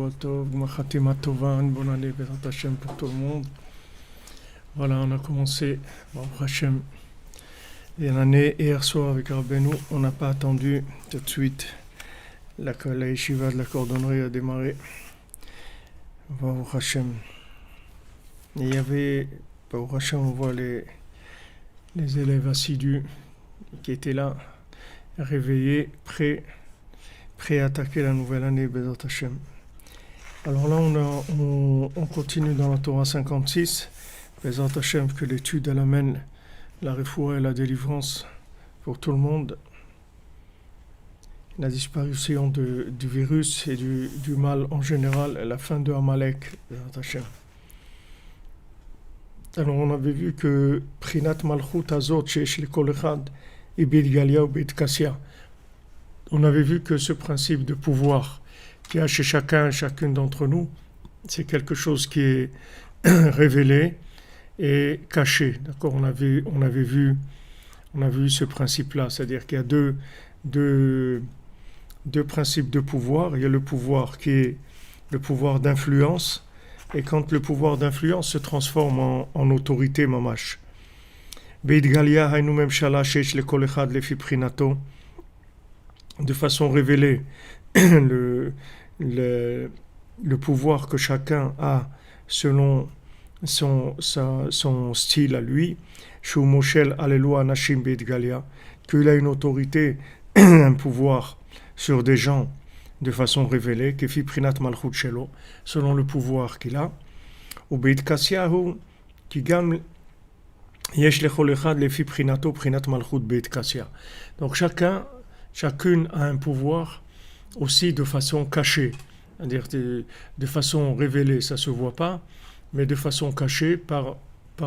Shavua Tov, Gmar Khatima Tova, une bonne année, Bezrat Hashem pour tout le monde. Voilà, on a commencé, Baruch Hashem, une année hier soir avec Rabbeinu. On n'a pas attendu tout de suite. La yeshiva de la cordonnerie a démarré. Baruch Hashem. Et il y avait, Baruch Hashem, on voit les élèves assidus qui étaient là, réveillés, prêts à attaquer la nouvelle année, Bezrat Hashem. Alors là, on continue dans la Torah 56, Bezrat Hashem, que l'étude elle amène la refoua et la délivrance pour tout le monde. La disparition du virus et du mal en général, et la fin de Amalek, Bezrat Hashem. Alors on avait vu que Prinat Malchut Azot Sheesh Lekol Echad et Beit Galia ou Beit Kassia. On avait vu que ce principe de pouvoir qu'il y a chez chacun et chacune d'entre nous, c'est quelque chose qui est révélé et caché. D'accord, on avait vu ce principe-là, c'est-à-dire qu'il y a deux principes de pouvoir. Il y a le pouvoir qui est le pouvoir d'influence, et quand le pouvoir d'influence se transforme en autorité mamash. Beit Galia haynu memshala sheyesh lekol echad lefi prinato, de façon révélée, le pouvoir que chacun a selon son style à lui, Shu Moshel Alelu Anashim Beit Galia, qu'il a une autorité, un pouvoir sur des gens de façon révélée, Kefi Prinat Malchut Shelo, selon le pouvoir qu'il a, ou Beit Kassia qui gagne Yesh lechol echad lefi prinato Prinat Malchut Beit Kassia. Donc chacune a un pouvoir aussi de façon cachée, c'est-à-dire de façon révélée, ça ne se voit pas, mais de façon cachée par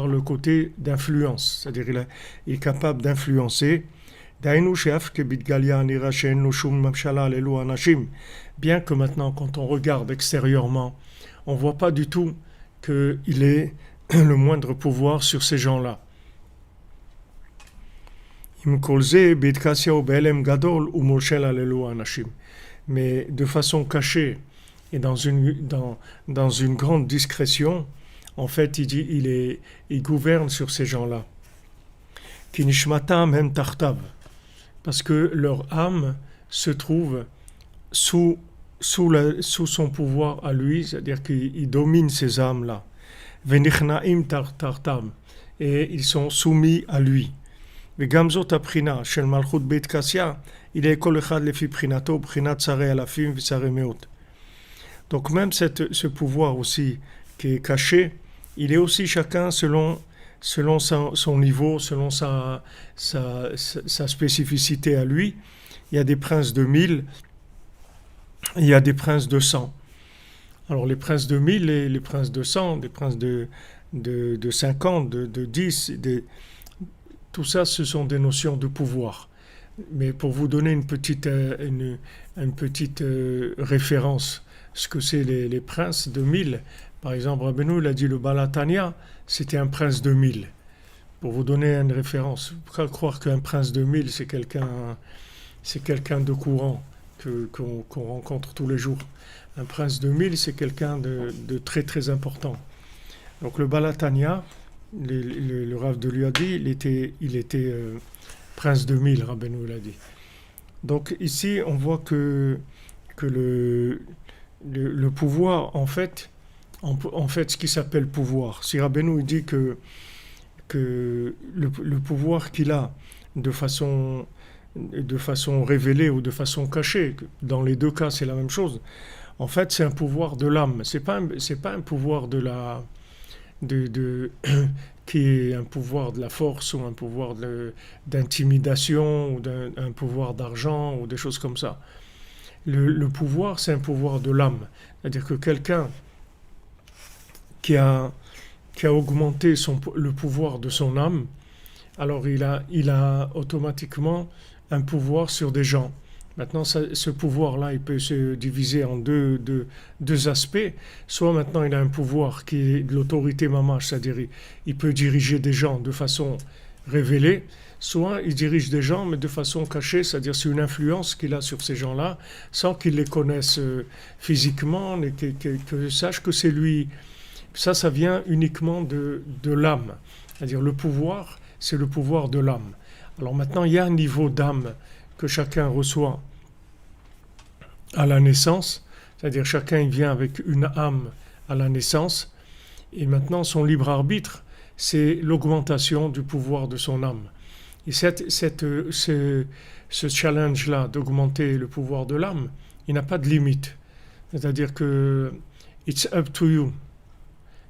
le côté d'influence, c'est-à-dire il est capable d'influencer. Bien que maintenant, quand on regarde extérieurement, on ne voit pas du tout qu'il ait le moindre pouvoir sur ces gens-là. Mais de façon cachée et dans une grande discrétion, en fait, il gouverne sur ces gens-là. Kinishmatam tartav, parce que leur âme se trouve sous son pouvoir à lui, c'est-à-dire qu'il domine ces âmes-là. Venichnaim tartam, et ils sont soumis à lui. וגם הפרינה של מלכות בית קסיה, il est כל אחד לפי בחינתו, בחינת שרי אלפים ושרי מאות. Donc même ce pouvoir aussi qui est caché, il est aussi chacun selon son niveau, selon sa spécificité à lui. Il y a des princes de 1000, il y a des princes de 100. Alors les princes de 1000 et les princes de 100, des princes de 50, de 10, tout ça, ce sont des notions de pouvoir. Mais pour vous donner une petite référence, ce que c'est les princes de 1000, par exemple, Rabbeinu, il a dit le Balatania, c'était un prince de 1000. Pour vous donner une référence, pourquoi croire qu'un prince de 1000, c'est quelqu'un de courant qu'on rencontre tous les jours. Un prince de 1000, c'est quelqu'un de très très important. Donc le Balatania, le Rav de lui a dit, il était prince de 1000, Rabbeinu l'a dit. Donc ici, on voit que le pouvoir, en fait, ce qui s'appelle pouvoir, si Rabbeinu dit que le pouvoir qu'il a de façon révélée ou de façon cachée, dans les deux cas c'est la même chose, en fait c'est un pouvoir de l'âme, c'est pas un pouvoir qui est un pouvoir de la force ou un pouvoir d'intimidation ou un pouvoir d'argent ou des choses comme ça. Le pouvoir, c'est un pouvoir de l'âme. C'est-à-dire que quelqu'un qui a augmenté le pouvoir de son âme, alors il a automatiquement un pouvoir sur des gens. Maintenant, ce pouvoir-là, il peut se diviser en deux aspects. Soit maintenant, il a un pouvoir qui est de l'autorité mamash, c'est-à-dire il peut diriger des gens de façon révélé, soit il dirige des gens, mais de façon cachée, c'est-à-dire c'est une influence qu'il a sur ces gens-là, sans qu'ils les connaissent physiquement, et que sachent que c'est lui. Ça vient uniquement de l'âme. C'est-à-dire le pouvoir, c'est le pouvoir de l'âme. Alors maintenant, il y a un niveau d'âme que chacun reçoit à la naissance, c'est-à-dire chacun il vient avec une âme à la naissance, et maintenant son libre arbitre, c'est l'augmentation du pouvoir de son âme. Et ce challenge-là d'augmenter le pouvoir de l'âme, il n'a pas de limite. C'est-à-dire que it's up to you.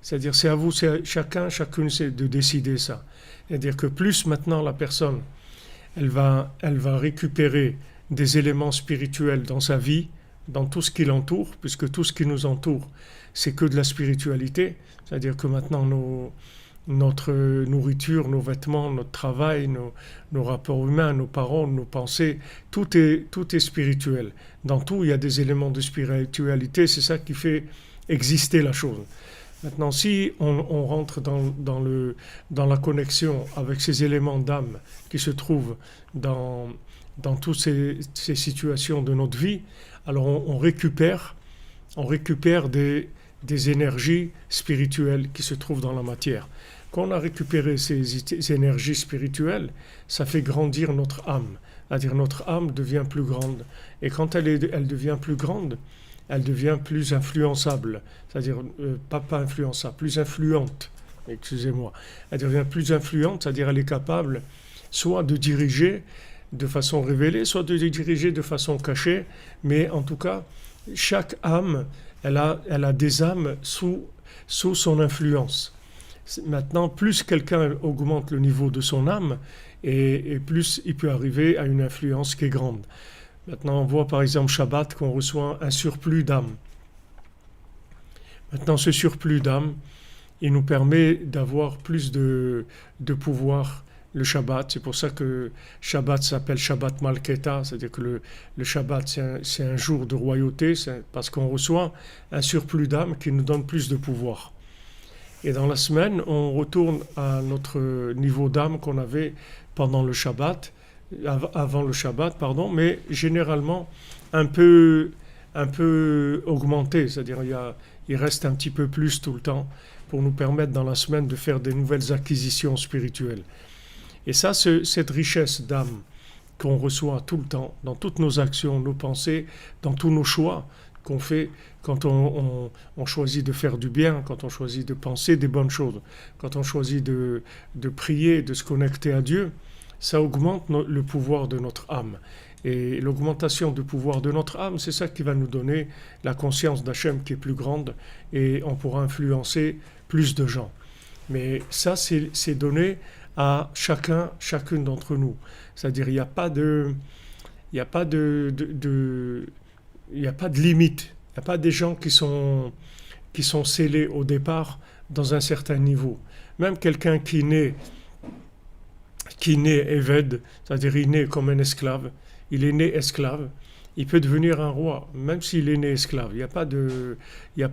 C'est-à-dire c'est à vous, c'est chacune c'est de décider ça. C'est-à-dire que plus maintenant la personne, elle va récupérer des éléments spirituels dans sa vie, dans tout ce qui l'entoure, puisque tout ce qui nous entoure, c'est que de la spiritualité. C'est-à-dire que maintenant notre nourriture, nos vêtements, notre travail, nos rapports humains, nos paroles, nos pensées, tout est spirituel. Dans tout, il y a des éléments de spiritualité, c'est ça qui fait exister la chose. Maintenant, si on rentre dans la connexion avec ces éléments d'âme qui se trouvent dans toutes ces situations de notre vie, alors on récupère des énergies spirituelles qui se trouvent dans la matière. Quand on a récupéré ces énergies spirituelles, ça fait grandir notre âme. C'est-à-dire notre âme devient plus grande. Et quand elle devient plus grande, elle devient plus influençable. C'est-à-dire, pas influençable, plus influente. Excusez-moi. Elle devient plus influente, c'est-à-dire elle est capable soit de diriger de façon révélée, soit de diriger de façon cachée. Mais en tout cas, chaque âme, elle a des âmes sous son influence. Maintenant, plus quelqu'un augmente le niveau de son âme, et plus il peut arriver à une influence qui est grande. Maintenant, on voit par exemple Shabbat qu'on reçoit un surplus d'âme. Maintenant, ce surplus d'âme, il nous permet d'avoir plus de pouvoir le Shabbat. C'est pour ça que Shabbat s'appelle Shabbat Malketa, c'est-à-dire que le Shabbat, c'est un jour de royauté, parce qu'on reçoit un surplus d'âme qui nous donne plus de pouvoir. Et dans la semaine, on retourne à notre niveau d'âme qu'on avait pendant le Shabbat, avant le Shabbat, pardon, mais généralement un peu augmenté, c'est-à-dire il reste un petit peu plus tout le temps pour nous permettre dans la semaine de faire des nouvelles acquisitions spirituelles. Et ça, cette richesse d'âme qu'on reçoit tout le temps, dans toutes nos actions, nos pensées, dans tous nos choix qu'on fait quand on choisit de faire du bien, quand on choisit de penser des bonnes choses, quand on choisit de prier, de se connecter à Dieu, ça augmente le pouvoir de notre âme. Et l'augmentation du pouvoir de notre âme, c'est ça qui va nous donner la conscience d'Hachem qui est plus grande, et on pourra influencer plus de gens. Mais ça, c'est donné à chacune d'entre nous. C'est-à-dire, il n'y a pas de limite. Il n'y a pas des gens qui sont scellés au départ dans un certain niveau. Même quelqu'un qui naît Eved, c'est-à-dire il naît comme un esclave, il est né esclave, il peut devenir un roi, même s'il est né esclave. Il n'y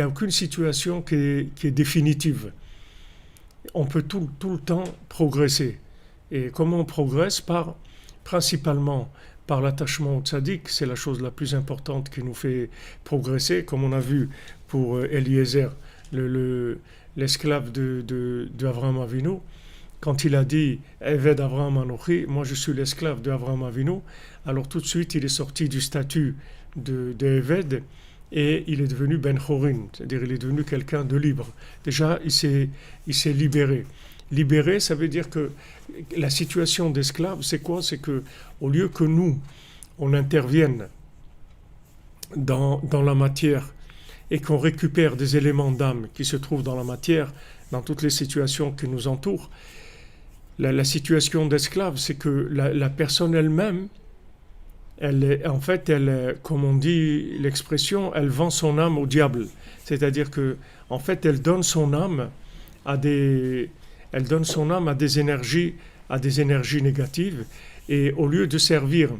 a aucune situation qui est définitive. On peut tout le temps progresser. Et comment on progresse? Principalement par l'attachement au tzaddik, c'est la chose la plus importante qui nous fait progresser, comme on a vu pour Eliezer, l'esclave de Avraham Avinu, quand il a dit « Eved Avraham Anochi », moi je suis l'esclave de Avraham Avinu, alors tout de suite il est sorti du statut de Eved et il est devenu Ben Chorin, c'est-à-dire il est devenu quelqu'un de libre. Déjà il s'est libéré. Libéré, ça veut dire que la situation d'esclave, c'est quoi? C'est que au lieu que nous, on intervienne dans la matière et qu'on récupère des éléments d'âme qui se trouvent dans la matière, dans toutes les situations qui nous entourent, la situation d'esclave, c'est que la personne elle-même, comme on dit l'expression, elle vend son âme au diable. C'est-à-dire que, en fait, elle donne son âme à des énergies négatives, et au lieu de servir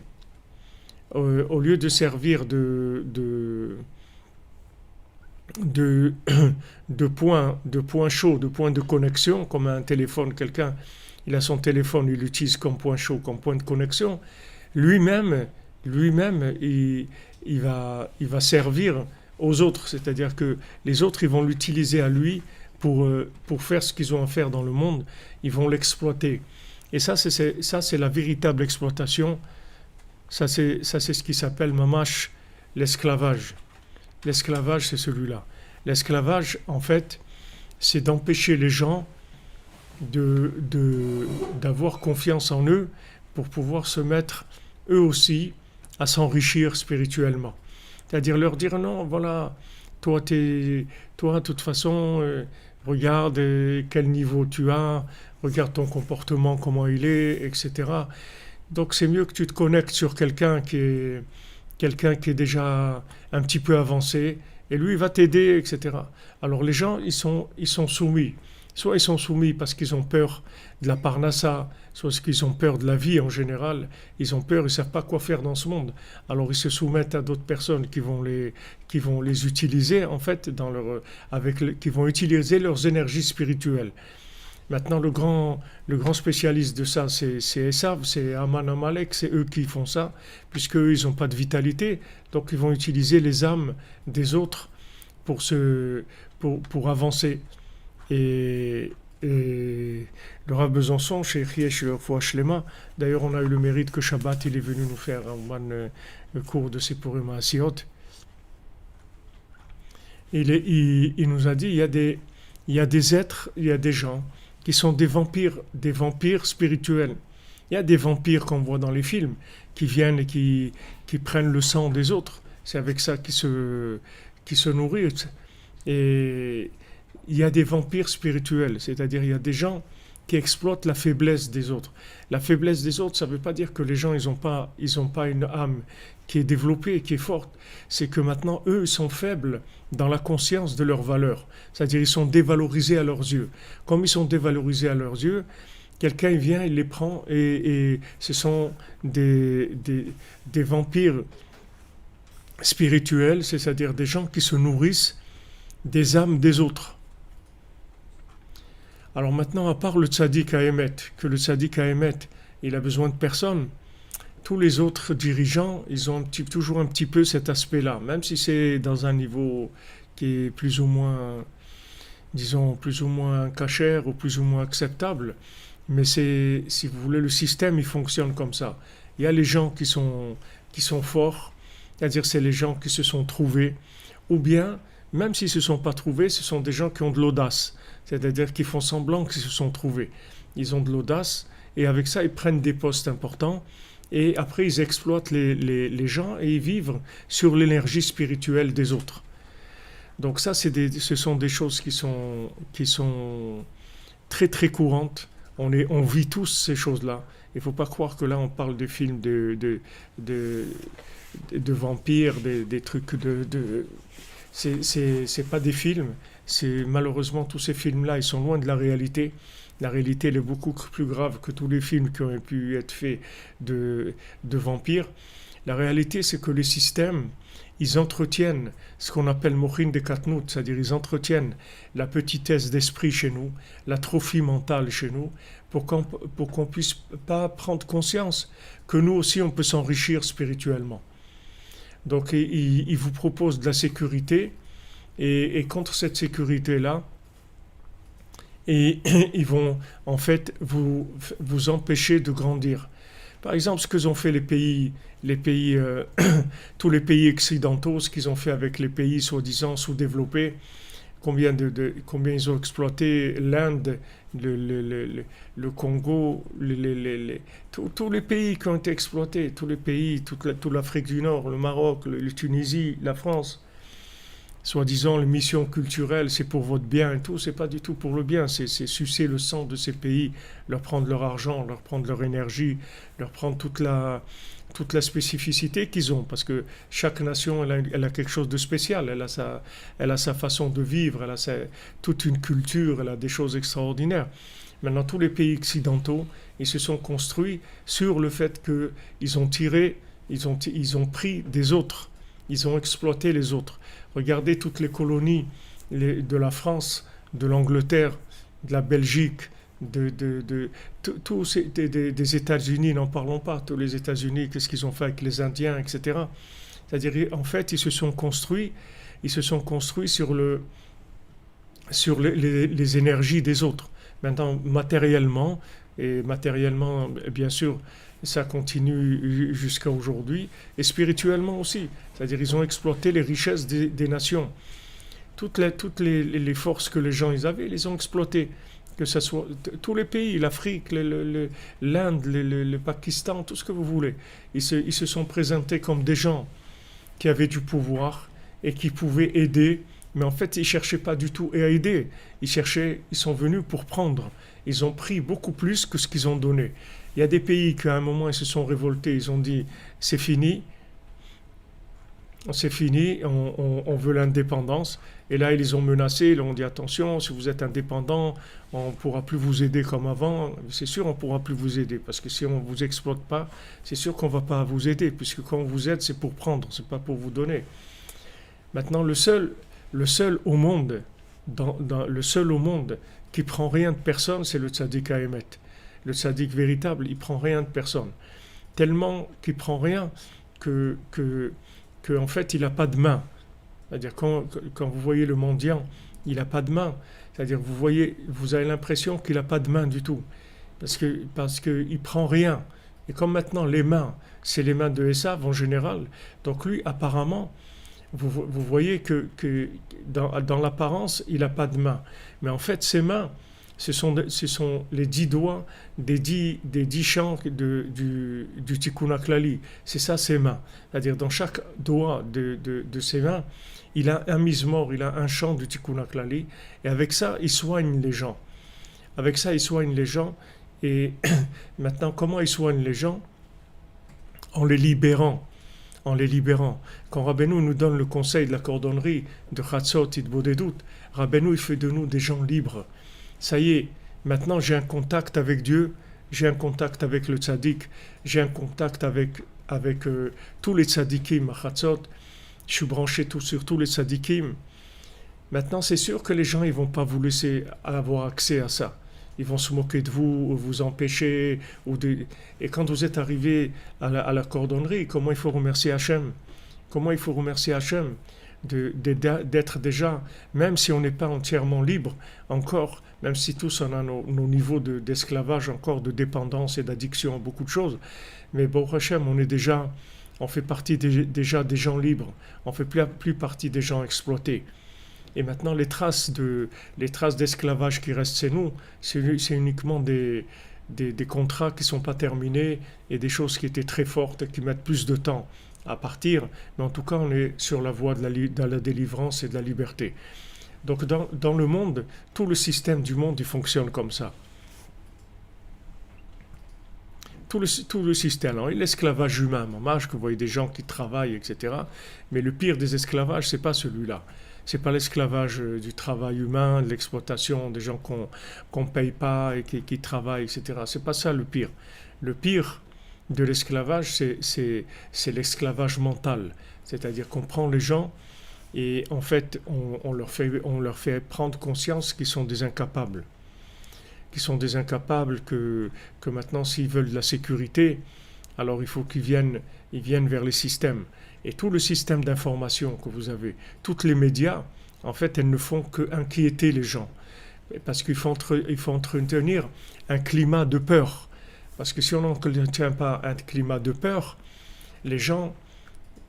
de, de points chauds, de points de connexion, comme un téléphone, quelqu'un, il a son téléphone, il l'utilise comme point chaud, comme point de connexion, lui-même, lui-même, il va servir aux autres, c'est-à-dire que les autres, ils vont l'utiliser à lui pour faire ce qu'ils ont à faire dans le monde, ils vont l'exploiter. Et ça, c'est la véritable exploitation. Ça, c'est ce qui s'appelle mamash l'esclavage. L'esclavage, c'est celui-là. L'esclavage, en fait, c'est d'empêcher les gens d'avoir confiance en eux pour pouvoir se mettre eux aussi à s'enrichir spirituellement. C'est-à-dire leur dire non, voilà, toi de toute façon, regarde quel niveau tu as, regarde ton comportement, comment il est, etc. Donc c'est mieux que tu te connectes sur quelqu'un qui est déjà un petit peu avancé, et lui il va t'aider, etc. Alors les gens, ils sont soumis. Soit ils sont soumis parce qu'ils ont peur de la parnassa, soit parce qu'ils ont peur de la vie en général. Ils ont peur, ils ne savent pas quoi faire dans ce monde. Alors ils se soumettent à d'autres personnes qui vont les utiliser, en fait, qui vont utiliser leurs énergies spirituelles. Maintenant, le grand spécialiste de ça, c'est Esav, c'est Aman Amalek, c'est eux qui font ça, puisque ils n'ont pas de vitalité, donc ils vont utiliser les âmes des autres pour avancer. Et le Rav Besançon, chez Riesh Shlema, d'ailleurs, on a eu le mérite que Shabbat, il est venu nous faire un cours de Sepurim Asiot. Il nous a dit il y a des êtres, il y a des gens qui sont des vampires spirituels. Il y a des vampires qu'on voit dans les films, qui viennent et qui prennent le sang des autres. C'est avec ça qui se nourrissent. Et il y a des vampires spirituels, c'est-à-dire il y a des gens qui exploitent la faiblesse des autres. La faiblesse des autres, ça ne veut pas dire que les gens ils ont pas une âme qui est développée, qui est forte. C'est que maintenant, eux, ils sont faibles dans la conscience de leur valeur. C'est-à-dire ils sont dévalorisés à leurs yeux. Comme ils sont dévalorisés à leurs yeux, quelqu'un vient, il les prend et ce sont des vampires spirituels, c'est-à-dire des gens qui se nourrissent des âmes des autres. Alors maintenant, à part le tzaddik à émettre, que le tzaddik à émettre, il a besoin de personne, tous les autres dirigeants, ils ont toujours un petit peu cet aspect-là, même si c'est dans un niveau qui est plus ou moins, disons, plus ou moins cachère ou plus ou moins acceptable. Mais c'est, si vous voulez, le système, il fonctionne comme ça. Il y a les gens qui sont forts, c'est-à-dire c'est les gens qui se sont trouvés, ou bien, même s'ils ne se sont pas trouvés, ce sont des gens qui ont de l'audace, c'est-à-dire qui font semblant qu'ils se sont trouvés. Ils ont de l'audace, et avec ça, ils prennent des postes importants, et après, ils exploitent les gens, et ils vivent sur l'énergie spirituelle des autres. Donc ça, ce sont des choses qui sont très très courantes. On vit tous ces choses-là. Il ne faut pas croire que là, on parle de films de vampires, des trucs c'est pas des films. Malheureusement, tous ces films-là, ils sont loin de la réalité. La réalité, elle est beaucoup plus grave que tous les films qui ont pu être faits de vampires. La réalité, c'est que les systèmes, ils entretiennent ce qu'on appelle mochin de katnout, c'est-à-dire ils entretiennent la petitesse d'esprit chez nous, l'atrophie mentale chez nous, pour qu'on puisse pas prendre conscience que nous aussi on peut s'enrichir spirituellement. Donc ils vous proposent de la sécurité et contre cette sécurité-là, et ils vont en fait vous empêcher de grandir. Par exemple, ce que ont fait tous les pays occidentaux, ce qu'ils ont fait avec les pays soi-disant sous-développés, combien ils ont exploité l'Inde, le Congo, tous les pays qui ont été exploités, tous les pays, toute l'Afrique du Nord, le Maroc, la Tunisie, la France. Soi-disant, les missions culturelles, c'est pour votre bien et tout, c'est pas du tout pour le bien, c'est sucer le sang de ces pays, leur prendre leur argent, leur prendre leur énergie, leur prendre toute la spécificité qu'ils ont, parce que chaque nation, elle a quelque chose de spécial, elle a sa façon de vivre, toute une culture, elle a des choses extraordinaires. Maintenant, tous les pays occidentaux, ils se sont construits sur le fait qu'ils ont pris des autres. ils ont exploité les autres. Regardez toutes les colonies de la France, de l'Angleterre, de la Belgique, des États-Unis, n'en parlons pas. Tous les États-Unis, qu'est-ce qu'ils ont fait avec les Indiens, etc. C'est-à-dire, en fait, ils se sont construits sur les énergies des autres. Maintenant, matériellement, bien sûr, ça continue jusqu'à aujourd'hui, et spirituellement aussi. C'est-à-dire, ils ont exploité les richesses des nations. Toutes les forces que les gens ils avaient, ils les ont exploitées. Que ce soit tous les pays, l'Afrique, l'Inde, le Pakistan, tout ce que vous voulez. Ils se sont présentés comme des gens qui avaient du pouvoir et qui pouvaient aider, mais en fait, ils ne cherchaient pas du tout à aider. Ils sont venus pour prendre. Ils ont pris beaucoup plus que ce qu'ils ont donné. Il y a des pays qui, à un moment, ils se sont révoltés. Ils ont dit, c'est fini, on veut l'indépendance. Et là, ils les ont menacés, ils leur ont dit, attention, si vous êtes indépendant, on ne pourra plus vous aider comme avant. C'est sûr, on ne pourra plus vous aider, parce que si on ne vous exploite pas, c'est sûr qu'on ne va pas vous aider, puisque quand on vous aide, c'est pour prendre, ce n'est pas pour vous donner. Maintenant, le seul au monde, le seul au monde qui prend rien de personne, c'est le tzaddik Haemet. Le tzaddik véritable, il prend rien de personne. Tellement qu'il prend rien que en fait, il n'a pas de main. C'est-à-dire, quand vous voyez le mendiant, il n'a pas de main. C'est-à-dire, vous avez l'impression qu'il n'a pas de main du tout. Parce qu'il ne prend rien. Et comme maintenant, les mains, c'est les mains de Esav en général. Donc lui, apparemment, vous voyez que dans l'apparence, il n'a pas de main. Mais en fait, ses mains, ce sont les 10 doigts des 10 chants du Tikkun HaKlali. C'est ça, ses mains. C'est-à-dire, dans chaque doigt de ses mains, il a un mise-mort, il a un chant du Tikkun HaKlali. Et avec ça, il soigne les gens. Avec ça, il soigne les gens. Et maintenant, comment il soigne les gens? En les libérant. Quand Rabbeinu nous donne le conseil de la cordonnerie de Chatzot Itbodedut, Rabbeinu il fait de nous des gens libres. Ça y est, maintenant j'ai un contact avec Dieu, j'ai un contact avec le tzaddik, j'ai un contact avec tous les tzaddikim à Chatzot, je suis branché sur tous les tzaddikim. Maintenant c'est sûr que les gens ils vont pas vous laisser avoir accès à ça. Ils vont se moquer de vous, ou vous empêcher. Et quand vous êtes arrivé à la cordonnerie, comment il faut remercier Hachem? Comment il faut remercier Hachem d'être déjà, même si on n'est pas entièrement libre, encore, même si tous on a nos niveaux d'esclavage, encore de dépendance et d'addiction à beaucoup de choses, mais bon, Hachem, on fait partie déjà des gens libres, on ne fait plus partie des gens exploités. Et maintenant, les traces d'esclavage qui restent chez nous, c'est uniquement des contrats qui ne sont pas terminés et des choses qui étaient très fortes et qui mettent plus de temps à partir. Mais en tout cas, on est sur la voie de la délivrance et de la liberté. Donc, dans le monde, tout le système du monde, il fonctionne comme ça. Tout le système. Alors, l'esclavage humain, que vous voyez des gens qui travaillent, etc. Mais le pire des esclavages, ce n'est pas celui-là. C'est pas l'esclavage du travail humain, de l'exploitation des gens qu'on paye pas et qui travaillent, etc. C'est pas ça le pire. Le pire de l'esclavage, c'est l'esclavage mental. C'est-à-dire qu'on prend les gens et en fait, on leur fait prendre conscience qu'ils sont des incapables. Que maintenant, s'ils veulent de la sécurité, alors il faut qu'ils viennent vers les systèmes. Et tout le système d'information que vous avez, toutes les médias, en fait, elles ne font qu'inquiéter les gens. Parce qu'il faut entretenir un climat de peur. Parce que si on n'entretient pas un climat de peur, les gens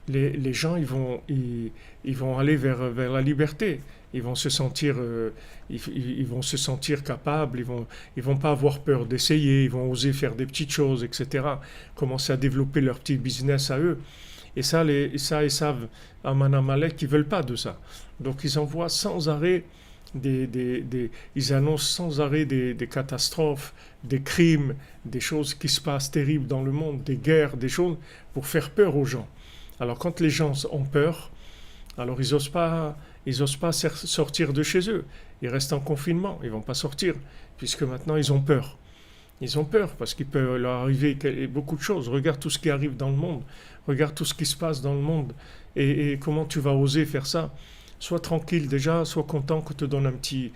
ils vont aller vers la liberté. Ils vont se sentir capables, ils vont pas avoir peur d'essayer, ils vont oser faire des petites choses, etc. Commencer à développer leur petit business à eux. Et ça, ils savent, Aman Amalek, qui ne veulent pas de ça. Donc ils envoient sans arrêt ils annoncent sans arrêt des catastrophes, des crimes, des choses qui se passent terribles dans le monde, des guerres, des choses, pour faire peur aux gens. Alors quand les gens ont peur, alors ils osent pas sortir de chez eux. Ils restent en confinement, ils ne vont pas sortir, puisque maintenant ils ont peur. Ils ont peur parce qu'il peut leur arriver beaucoup de choses. Regarde tout ce qui arrive dans le monde. Regarde tout ce qui se passe dans le monde. Et comment tu vas oser faire ça? Sois tranquille déjà, sois content qu'on te donne un petit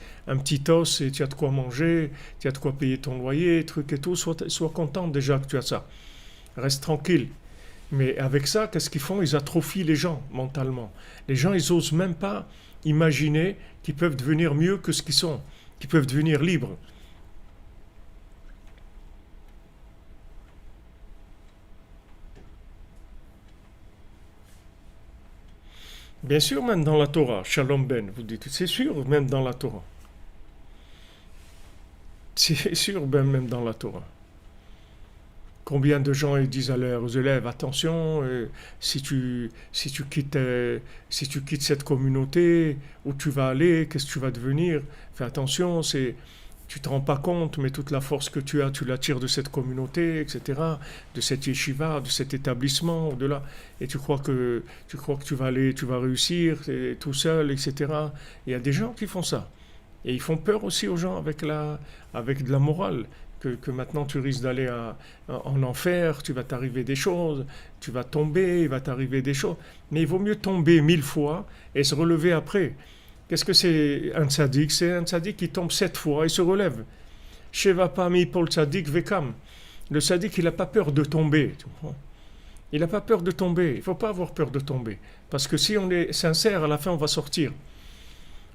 os et tu as de quoi manger, tu as de quoi payer ton loyer, truc et tout. Sois content déjà que tu as ça. Reste tranquille. Mais avec ça, qu'est-ce qu'ils font? Ils atrophient les gens mentalement. Les gens, ils osent même pas imaginer qu'ils peuvent devenir mieux que ce qu'ils sont, qu'ils peuvent devenir libres. Bien sûr, même dans la Torah, Shalom Ben, vous dites, c'est sûr, même dans la Torah. C'est sûr, ben, même dans la Torah. Combien de gens ils disent à leurs élèves, attention, si tu quittes cette communauté, où tu vas aller, qu'est-ce que tu vas devenir? Fais attention, tu te rends pas compte, mais toute la force que tu la tires de cette communauté, etc., de cette yeshiva, de cet établissement, de là, et tu crois que tu vas aller, tu vas réussir tout seul, etc. Il y a des gens qui font ça. Et ils font peur aussi aux gens avec de la morale. Que maintenant tu risques d'aller en enfer, tu vas t'arriver des choses, tu vas tomber, il va t'arriver des choses. Mais il vaut mieux tomber 1000 fois et se relever après. Qu'est-ce que c'est un tzaddik? C'est un tzaddik qui tombe 7 fois et se relève. Sheva parmi Paul tzaddik vekam. Le tzaddik, il n'a pas peur de tomber. Tu comprends? Il n'a pas peur de tomber. Il ne faut pas avoir peur de tomber. Parce que si on est sincère, à la fin, on va sortir.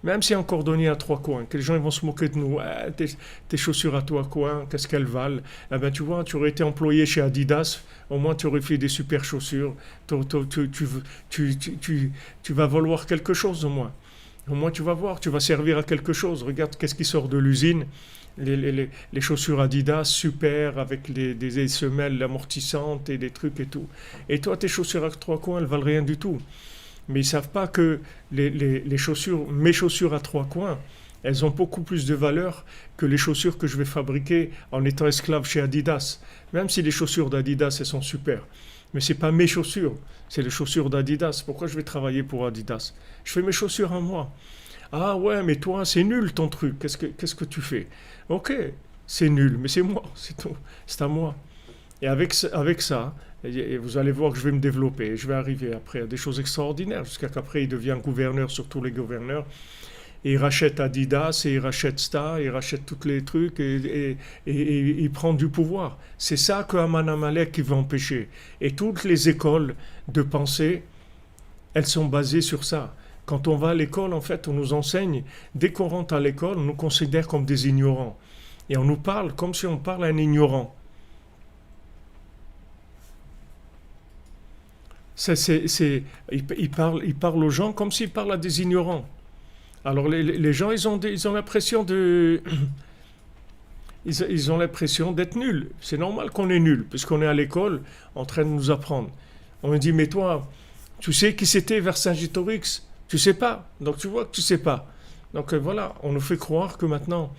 Même si un cordonnier à 3 coins, que les gens ils vont se moquer de nous, ah, tes chaussures à 3 coins, qu'est-ce qu'elles valent? Eh ben, tu vois, tu aurais été employé chez Adidas, au moins tu aurais fait des super chaussures, tu vas valoir quelque chose au moins. Au moins tu vas voir, tu vas servir à quelque chose. Regarde qu'est-ce qui sort de l'usine, les chaussures Adidas, super, avec des semelles amortissantes et des trucs et tout. Et toi, tes chaussures à 3 coins, elles valent rien du tout. Mais ils ne savent pas que les chaussures, mes chaussures à 3 coins, elles ont beaucoup plus de valeur que les chaussures que je vais fabriquer en étant esclave chez Adidas. Même si les chaussures d'Adidas, elles sont super. Mais ce n'est pas mes chaussures, c'est les chaussures d'Adidas. Pourquoi je vais travailler pour Adidas? Je fais mes chaussures à moi. Ah ouais, mais toi, c'est nul ton truc. Qu'est-ce que tu fais? Ok, c'est nul, mais c'est moi, c'est tout. C'est à moi. Et avec ça, et vous allez voir que je vais me développer. Je vais arriver après à des choses extraordinaires, jusqu'à qu'après il devient gouverneur sur tous les gouverneurs. Et il rachète Adidas, et il rachète Sta, et il rachète tous les trucs, et il prend du pouvoir. C'est ça que Aman Amalek qui veut empêcher. Et toutes les écoles de pensée, elles sont basées sur ça. Quand on va à l'école, en fait, on nous enseigne, dès qu'on rentre à l'école, on nous considère comme des ignorants. Et on nous parle comme si on parle à un ignorant. Il parle aux gens comme s'il parle à des ignorants. Alors les gens, ils ont l'impression ils ont l'impression d'être nuls. C'est normal qu'on est nul, puisqu'on est à l'école en train de nous apprendre. On me dit, mais toi, tu sais qui c'était Vercingétorix? Tu sais pas. Donc tu vois que tu sais pas. Donc voilà, on nous fait croire que maintenant,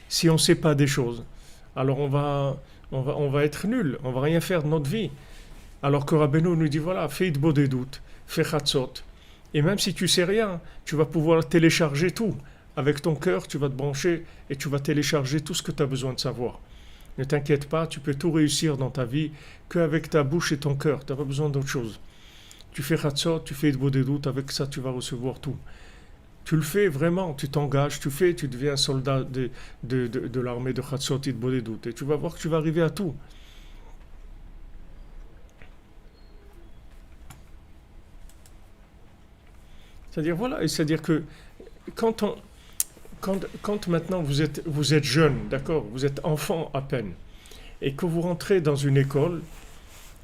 si on ne sait pas des choses, alors on va être nul, on va rien faire de notre vie. Alors que Rabbeinu nous dit, voilà, fais Idbo des doutes, fais Chatzot. Et même si tu sais rien, tu vas pouvoir télécharger tout. Avec ton cœur, tu vas te brancher et tu vas télécharger tout ce que tu as besoin de savoir. Ne t'inquiète pas, tu peux tout réussir dans ta vie qu'avec ta bouche et ton cœur. Tu n'as pas besoin d'autre chose. Tu fais Chatzot, tu fais Idbo des doutes, avec ça tu vas recevoir tout. Tu le fais vraiment, tu t'engages, tu deviens un soldat de l'armée de Chatzot Idbo des doutes. Et tu vas voir que tu vas arriver à tout. C'est-à-dire, voilà, et c'est-à-dire que quand, on, quand maintenant vous êtes jeune, d'accord, vous êtes enfant à peine, et que vous rentrez dans une école,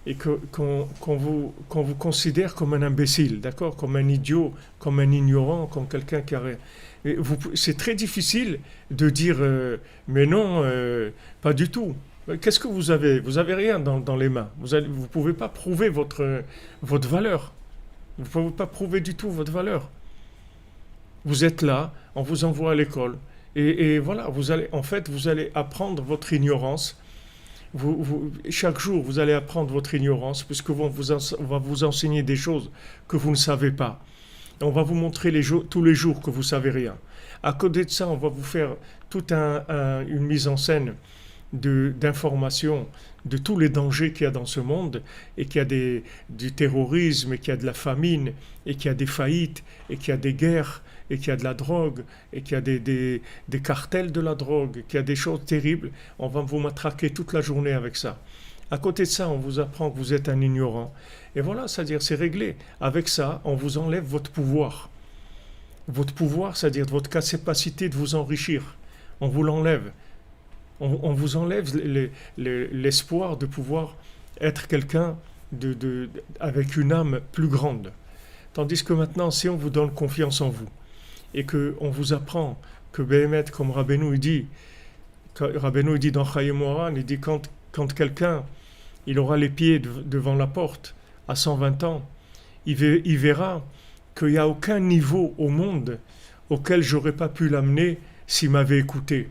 et qu'on vous considère comme un imbécile, d'accord, comme un idiot, comme un ignorant, comme quelqu'un qui a rien. C'est très difficile de dire, mais non, pas du tout. Qu'est-ce que vous avez? Vous avez rien dans les mains. Vous ne pouvez pas prouver votre valeur. Vous ne pouvez pas prouver du tout votre valeur. Vous êtes là, on vous envoie à l'école. Et voilà, vous allez apprendre votre ignorance. Chaque jour, vous allez apprendre votre ignorance, puisque on va vous enseigner des choses que vous ne savez pas. Et on va vous montrer tous les jours que vous ne savez rien. À côté de ça, on va vous faire toute une mise en scène d'informations de tous les dangers qu'il y a dans ce monde, et qu'il y a du terrorisme, et qu'il y a de la famine, et qu'il y a des faillites, et qu'il y a des guerres, et qu'il y a de la drogue, et qu'il y a des cartels de la drogue, qu'il y a des choses terribles, on va vous matraquer toute la journée avec ça. À côté de ça, on vous apprend que vous êtes un ignorant. Et voilà, c'est-à-dire c'est réglé. Avec ça, on vous enlève votre pouvoir. Votre pouvoir, c'est-à-dire votre capacité de vous enrichir. On vous l'enlève. On vous enlève l'espoir de pouvoir être quelqu'un avec une âme plus grande. Tandis que maintenant, si on vous donne confiance en vous, et qu'on vous apprend que Béhémet, comme Rabbeinu dit dans Chayei Moharan, il dit quand quelqu'un il aura les pieds devant la porte à 120 ans, il verra qu'il n'y a aucun niveau au monde auquel j'aurais pas pu l'amener s'il m'avait écouté.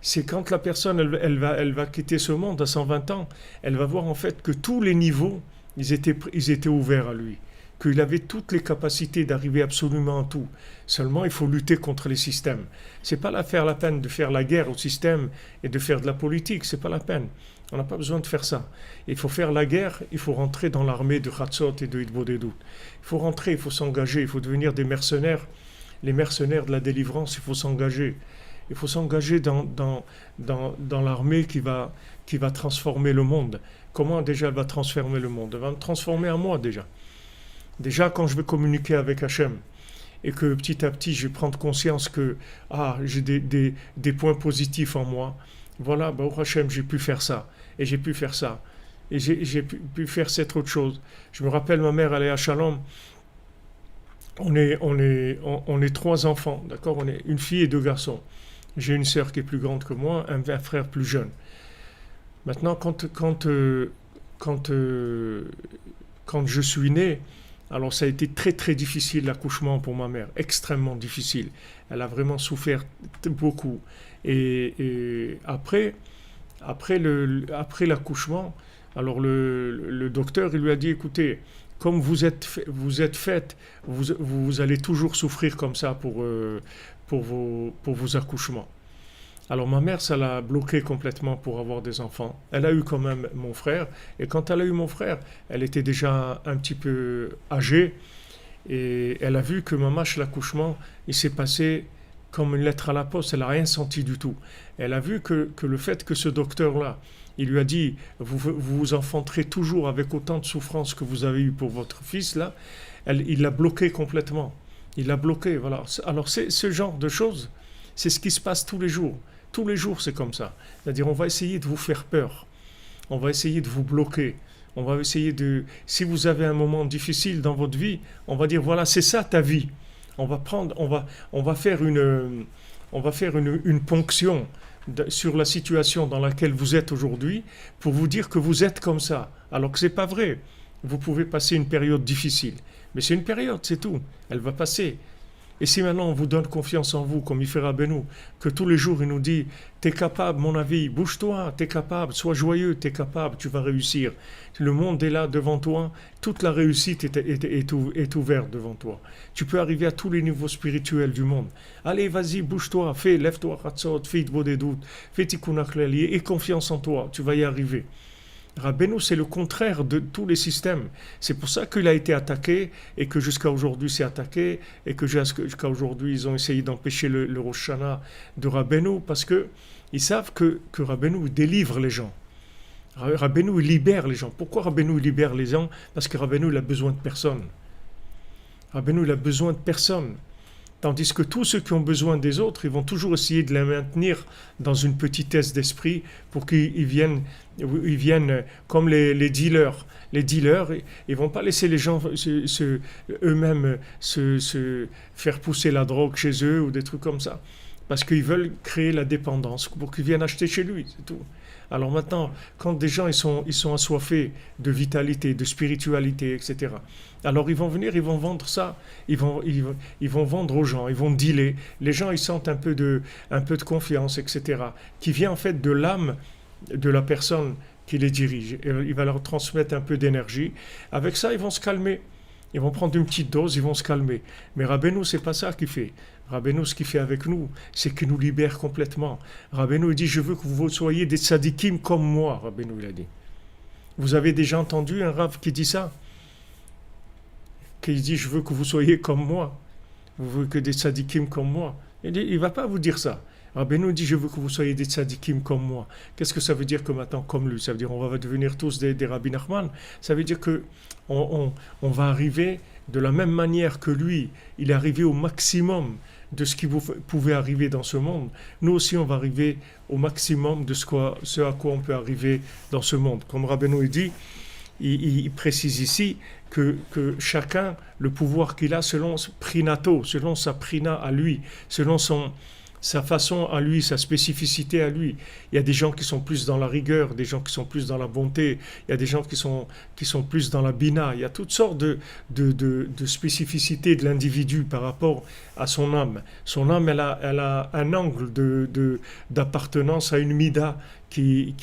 C'est quand la personne elle va quitter ce monde à 120 ans, elle va voir en fait que tous les niveaux ils étaient ouverts à lui, qu'il avait toutes les capacités d'arriver absolument à tout. Seulement il faut lutter contre les systèmes. C'est pas la peine de faire la guerre au système et de faire de la politique, c'est pas la peine. On n'a pas besoin de faire ça. Il faut faire la guerre, il faut rentrer dans l'armée de Chatzot et de Hitbodedut. Il faut rentrer, il faut s'engager, il faut devenir des mercenaires. Les mercenaires de la délivrance, il faut s'engager. Il faut s'engager dans l'armée qui va transformer le monde. Comment déjà elle va transformer le monde? Elle va me transformer en moi déjà. Déjà quand je vais communiquer avec Hachem et que petit à petit je vais prendre conscience que j'ai des points positifs en moi. Voilà, Baruch Hashem, j'ai pu faire ça, et j'ai pu faire ça, et j'ai pu faire cette autre chose. Je me rappelle, ma mère, elle est à Shalom, on est 3 enfants, d'accord? On est une fille et 2 garçons. J'ai une sœur qui est plus grande que moi, un frère plus jeune. Maintenant, quand je suis né, alors ça a été très très difficile l'accouchement pour ma mère, extrêmement difficile. Elle a vraiment souffert beaucoup. Et après l'accouchement, alors le docteur il lui a dit écoutez, comme vous êtes faite, vous allez toujours souffrir comme ça pour vos accouchements. Alors ma mère, ça l'a bloquée complètement pour avoir des enfants. Elle a eu quand même mon frère, et quand elle a eu mon frère, elle était déjà un petit peu âgée, et elle a vu que ma mâche, l'accouchement, il s'est passé comme une lettre à la poste, elle n'a rien senti du tout. Elle a vu que le fait que ce docteur-là, il lui a dit, vous enfanterez toujours avec autant de souffrance que vous avez eu pour votre fils, là, il l'a bloqué complètement. Il l'a bloqué, voilà. Alors c'est ce genre de choses, c'est ce qui se passe tous les jours. Tous les jours, c'est comme ça. C'est-à-dire, on va essayer de vous faire peur. On va essayer de vous bloquer. On va essayer si vous avez un moment difficile dans votre vie, on va dire, voilà, c'est ça ta vie. On va faire une ponction sur la situation dans laquelle vous êtes aujourd'hui pour vous dire que vous êtes comme ça. Alors que c'est pas vrai. Vous pouvez passer une période difficile. Mais c'est une période, c'est tout. Elle va passer. Et si maintenant on vous donne confiance en vous, comme il fait Rabbeinu, que tous les jours il nous dit « T'es capable, mon ami, bouge-toi, t'es capable, sois joyeux, t'es capable, tu vas réussir. Le monde est là devant toi, toute la réussite est ouverte devant toi. Tu peux arriver à tous les niveaux spirituels du monde. Allez, vas-y, bouge-toi, lève-toi, fais Hitbodedut, fais Tikkun HaKlali, aie confiance en toi, tu vas y arriver. » Rabbeinu, c'est le contraire de tous les systèmes. C'est pour ça qu'il a été attaqué et que jusqu'à aujourd'hui c'est attaqué et que jusqu'à aujourd'hui ils ont essayé d'empêcher le Rosh Hashanah de Rabbeinu parce qu'ils savent que Rabbeinu délivre les gens. Rabbeinu libère les gens. Pourquoi Rabbeinu libère les gens? Parce que Rabbeinu il a besoin de personne. Rabbeinu il a besoin de personne. Tandis que tous ceux qui ont besoin des autres, ils vont toujours essayer de les maintenir dans une petitesse d'esprit pour qu'ils viennent comme les dealers. Les dealers, ils ne vont pas laisser les gens eux-mêmes se faire pousser la drogue chez eux ou des trucs comme ça. Parce qu'ils veulent créer la dépendance pour qu'ils viennent acheter chez lui, c'est tout. Alors maintenant, quand des gens ils sont assoiffés de vitalité, de spiritualité, etc. Alors ils vont venir, ils vont vendre ça, ils vont vendre aux gens, ils vont dealer. Les gens ils sentent un peu de confiance, etc. Qui vient en fait de l'âme de la personne qui les dirige. Et il va leur transmettre un peu d'énergie. Avec ça, ils vont se calmer. Ils vont prendre une petite dose, ils vont se calmer. Mais Rabbeinu, c'est pas ça qu'il fait. Rabbeinu, ce qu'il fait avec nous, c'est qu'il nous libère complètement. Rabbeinu, il dit, je veux que vous soyez des tzadikim comme moi, Rabbeinu, il a dit. Vous avez déjà entendu un Rav qui dit ça? Qui dit, je veux que vous soyez comme moi. Vous voulez que des tzadikim comme moi. Il ne va pas vous dire ça. Rabbeinu dit, je veux que vous soyez des tzadikim comme moi. Qu'est-ce que ça veut dire que maintenant, comme lui? Ça veut dire on va devenir tous des Rabbi Nachman. Ça veut dire que on va arriver de la même manière que lui. Il est arrivé au maximum de ce qui pouvait arriver dans ce monde. Nous aussi, on va arriver au maximum de ce à quoi on peut arriver dans ce monde. Comme Rabbeinu dit, il précise ici que chacun, le pouvoir qu'il a selon prinato, selon sa prina à lui, selon sa façon à lui, sa spécificité à lui. Il y a des gens qui sont plus dans la rigueur, des gens qui sont plus dans la bonté, il y a des gens qui sont plus dans la bina. Il y a toutes sortes de spécificités de l'individu par rapport à son âme. Son âme, elle a un angle d'appartenance à une mida qui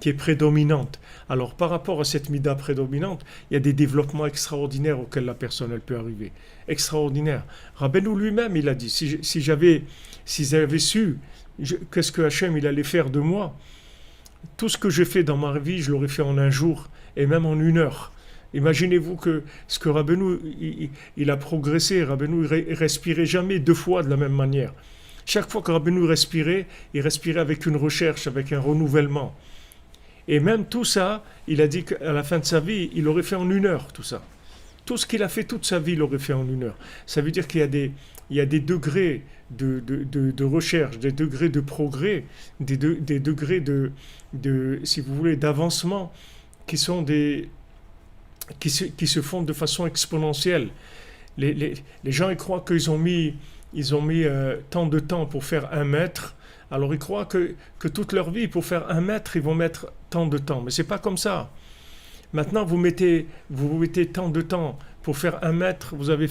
est prédominante. Alors, par rapport à cette mida prédominante, il y a des développements extraordinaires auxquels la personne elle peut arriver. Extraordinaire. Rabbeinu lui-même, il a dit, si j'avais su qu'est-ce que Hachem il allait faire de moi, tout ce que j'ai fait dans ma vie, je l'aurais fait en un jour et même en 1 heure. Imaginez-vous que ce que Rabbeinu il a progressé. Rabbeinu il respirait jamais 2 fois de la même manière. Chaque fois que Rabbeinu respirait, il respirait avec une recherche, avec un renouvellement. Et même tout ça, il a dit qu'à la fin de sa vie, il aurait fait en 1 heure tout ça. Tout ce qu'il a fait toute sa vie, il aurait fait en 1 heure. Ça veut dire qu'il y a des degrés de recherche, des degrés de progrès, des degrés si vous voulez, d'avancement qui se font de façon exponentielle. Les gens ils croient qu'ils ont mis tant de temps pour faire 1 mètre. Alors ils croient que toute leur vie, pour faire 1 mètre, ils vont mettre tant de temps. Mais c'est pas comme ça. Maintenant, vous mettez tant de temps pour faire 1 mètre, vous avez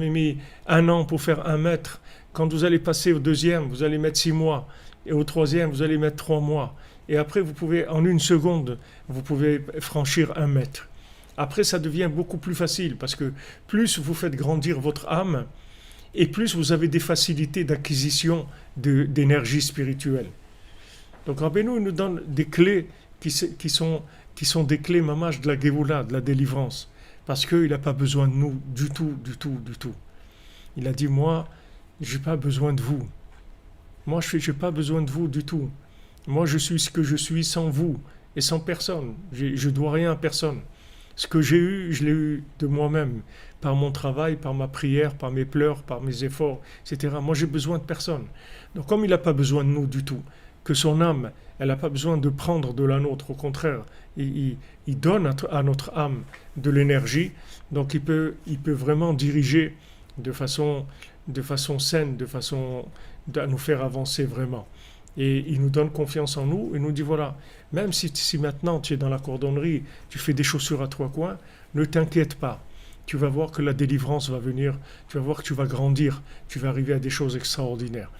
mis 1 an pour faire 1 mètre. Quand vous allez passer au 2e, vous allez mettre 6 mois. Et au 3e, vous allez mettre 3 mois. Et après, vous pouvez, en 1 seconde, vous pouvez franchir 1 mètre. Après, ça devient beaucoup plus facile parce que plus vous faites grandir votre âme et plus vous avez des facilités d'acquisition d'énergie spirituelle. Donc, Rabbeinu nous donne des clés qui sont des clés mamash de la Géoula, de la délivrance. Parce qu'il n'a pas besoin de nous du tout. Il a dit, moi, je n'ai pas besoin de vous. Moi, je n'ai pas besoin de vous du tout. Moi, je suis ce que je suis sans vous et sans personne. Je ne dois rien à personne. Ce que j'ai eu, je l'ai eu de moi-même, par mon travail, par ma prière, par mes pleurs, par mes efforts, etc. Moi, j'ai besoin de personne. Donc, comme il n'a pas besoin de nous du tout, que son âme, elle n'a pas besoin de prendre de la nôtre, au contraire, il donne à notre âme de l'énergie, donc il peut vraiment diriger de façon saine, de façon à nous faire avancer vraiment. Et il nous donne confiance en nous et nous dit voilà, même si maintenant tu es dans la cordonnerie, tu fais des chaussures à 3 coins, ne t'inquiète pas. Tu vas voir que la délivrance va venir, tu vas voir que tu vas grandir, tu vas arriver à des choses extraordinaires.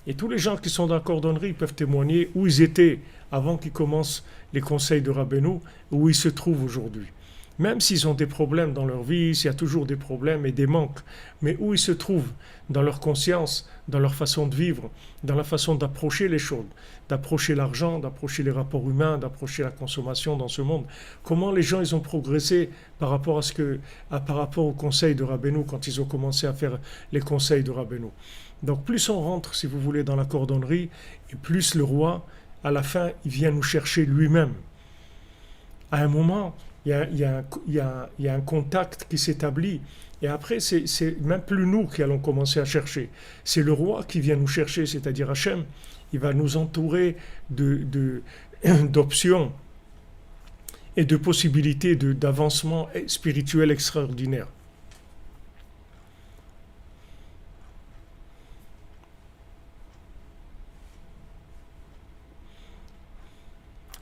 Et tous les gens qui sont dans la cordonnerie peuvent témoigner où ils étaient avant qu'ils commencent les conseils de Rabbeinu, où ils se trouvent aujourd'hui. Même s'ils ont des problèmes dans leur vie, s'il y a toujours des problèmes et des manques, mais où ils se trouvent dans leur conscience, dans leur façon de vivre, dans la façon d'approcher les choses, d'approcher l'argent, d'approcher les rapports humains, d'approcher la consommation dans ce monde. Comment les gens ils ont progressé par rapport au conseil de Rabbeinu quand ils ont commencé à faire les conseils de Rabbeinu. Donc plus on rentre, si vous voulez, dans la cordonnerie, et plus le roi, à la fin, il vient nous chercher lui-même. À un moment, il y a un contact qui s'établit. Et après, c'est même plus nous qui allons commencer à chercher. C'est le roi qui vient nous chercher, c'est-à-dire Hachem. Il va nous entourer d'options et de possibilités d'avancement spirituel extraordinaire.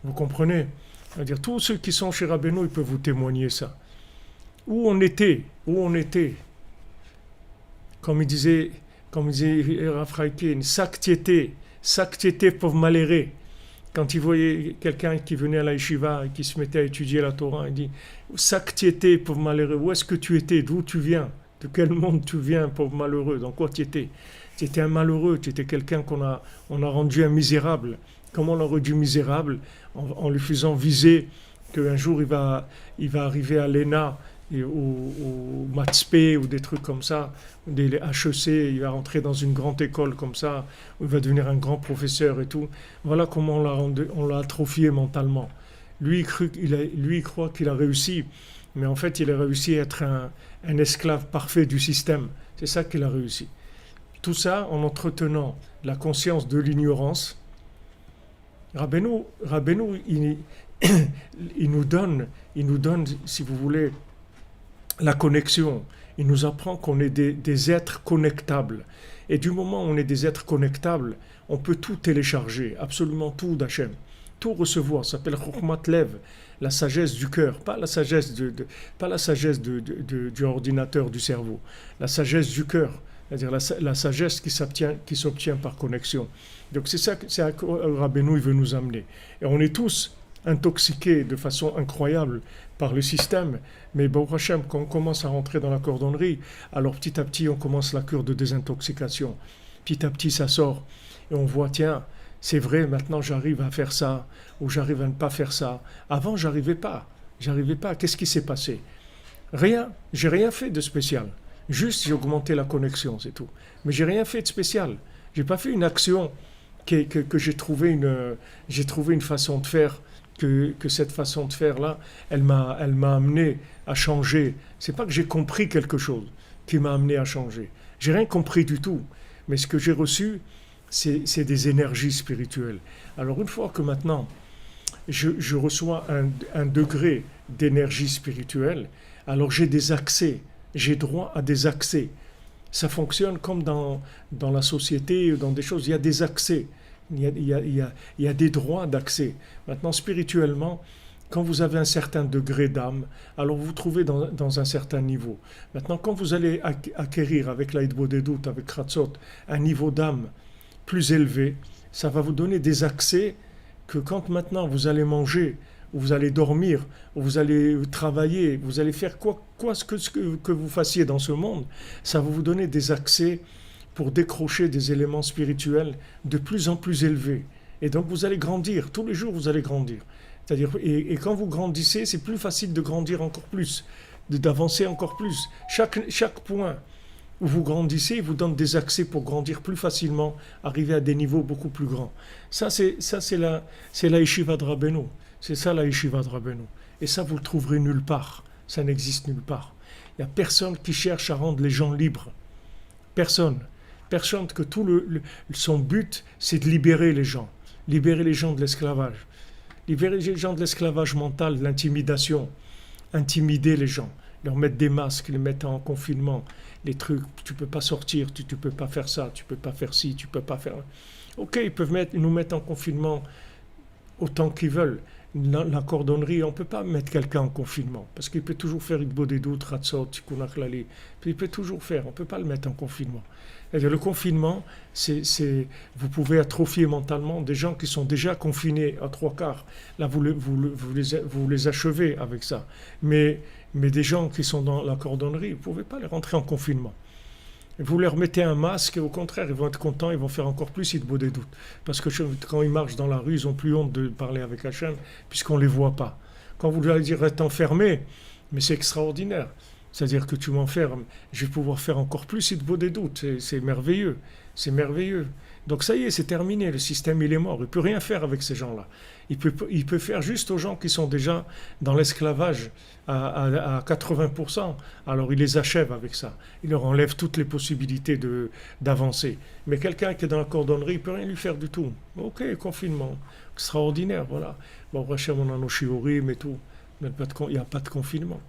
Vous comprenez? C'est-à-dire, tous ceux qui sont chez Rabbeinu, ils peuvent vous témoigner ça. Où on était, comme il disait Rav Chaikin, Saktiete pauvre maléré. Quand il voyait quelqu'un qui venait à la yeshiva et qui se mettait à étudier la Torah, il dit, ça que tu étais, pauvre malheureux, où est-ce que tu étais, d'où tu viens, de quel monde tu viens, pauvre malheureux, dans quoi tu étais? Tu étais un malheureux, tu étais quelqu'un on a rendu un misérable. Comment on l'a rendu misérable? En lui faisant viser qu'un jour il va arriver à l'ENA ou MATSP ou des trucs comme ça, des HEC, il va rentrer dans une grande école comme ça, où il va devenir un grand professeur et tout. Voilà comment on l'a atrophié mentalement. Lui, il croit qu'il a réussi, mais en fait, il a réussi à être un esclave parfait du système. C'est ça qu'il a réussi. Tout ça en entretenant la conscience de l'ignorance. Rabbeinu, il nous donne, si vous voulez, la connexion. Il nous apprend qu'on est des êtres connectables. Et du moment où on est des êtres connectables, on peut tout télécharger, absolument tout d'Hachem. Tout recevoir, ça s'appelle Chokhmat Lev, la sagesse du cœur, pas la sagesse, du ordinateur, du cerveau, la sagesse du cœur, c'est-à-dire la sagesse qui s'obtient par connexion. Donc c'est ça que Rabbeinu veut nous amener. Et on est tous intoxiqués de façon incroyable par le système, mais Baruch Hashem, quand on commence à rentrer dans la cordonnerie, alors petit à petit on commence la cure de désintoxication. Petit à petit ça sort et on voit, tiens, c'est vrai, maintenant j'arrive à faire ça, ou j'arrive à ne pas faire ça. Avant, j'arrivais pas. Qu'est-ce qui s'est passé? Rien. J'ai rien fait de spécial. Juste, j'ai augmenté la connexion, c'est tout. Mais j'ai rien fait de spécial. J'ai pas fait une action que j'ai trouvé une façon de faire, que cette façon de faire-là, elle m'a amené à changer. C'est pas que j'ai compris quelque chose qui m'a amené à changer. J'ai rien compris du tout. Mais ce que j'ai reçu, c'est des énergies spirituelles. Alors une fois que maintenant je reçois un degré d'énergie spirituelle, alors j'ai des accès, j'ai droit à des accès. Ça fonctionne comme dans la société, dans des choses, il y a des accès, il y a des droits d'accès. Maintenant spirituellement, quand vous avez un certain degré d'âme, alors vous vous trouvez dans un certain niveau. Maintenant quand vous allez acquérir avec l'Aïdbodedut, avec Kratzot, un niveau d'âme plus élevé, ça va vous donner des accès que quand maintenant vous allez manger, ou vous allez dormir, ou vous allez travailler, vous allez faire quoi que vous fassiez dans ce monde, ça va vous donner des accès pour décrocher des éléments spirituels de plus en plus élevés. Et donc vous allez grandir, tous les jours vous allez grandir. C'est-à-dire, et quand vous grandissez, c'est plus facile de grandir encore plus, d'avancer encore plus. Chaque point où vous grandissez, il vous donne des accès pour grandir plus facilement, arriver à des niveaux beaucoup plus grands. Ça, c'est la yeshiva de Rabbeinu. C'est ça la yeshiva de Rabbeinu. Et ça, vous le trouverez nulle part. Ça n'existe nulle part. Il n'y a personne qui cherche à rendre les gens libres. Personne. Personne que son but, c'est de libérer les gens. Libérer les gens de l'esclavage. Libérer les gens de l'esclavage mental, de l'intimidation. Intimider les gens. Leur mettre des masques, les mettre en confinement. Les trucs, tu peux pas sortir, tu peux pas faire ça, tu peux pas faire ci, tu peux pas faire... Ok, ils peuvent nous mettre en confinement autant qu'ils veulent. La cordonnerie, on ne peut pas mettre quelqu'un en confinement, parce qu'il peut toujours faire une bodedut, ratzot, tikunach lali. Il peut toujours faire, on ne peut pas le mettre en confinement. C'est-à-dire, le confinement, vous pouvez atrophier mentalement des gens qui sont déjà confinés à 3/4. Là, vous les achevez avec ça. Mais des gens qui sont dans la cordonnerie, vous ne pouvez pas les rentrer en confinement. Vous leur mettez un masque, et au contraire, ils vont être contents, ils vont faire encore plus ils des doutes. Parce que quand ils marchent dans la rue, ils n'ont plus honte de parler avec Hachem, puisqu'on ne les voit pas. Quand vous leur dites reste enfermé, mais c'est extraordinaire. C'est-à-dire que tu m'enfermes, je vais pouvoir faire encore plus des doutes. C'est merveilleux. C'est merveilleux. Donc ça y est, c'est terminé. Le système, il est mort. Il ne peut rien faire avec ces gens-là. Il peut faire juste aux gens qui sont déjà dans l'esclavage à 80%. Alors il les achève avec ça. Il leur enlève toutes les possibilités d'avancer. Mais quelqu'un qui est dans la cordonnerie, il ne peut rien lui faire du tout. Ok, confinement. Extraordinaire, voilà. Bon, Hachem, on a nos shiurim et tout. Il n'y a pas de confinement.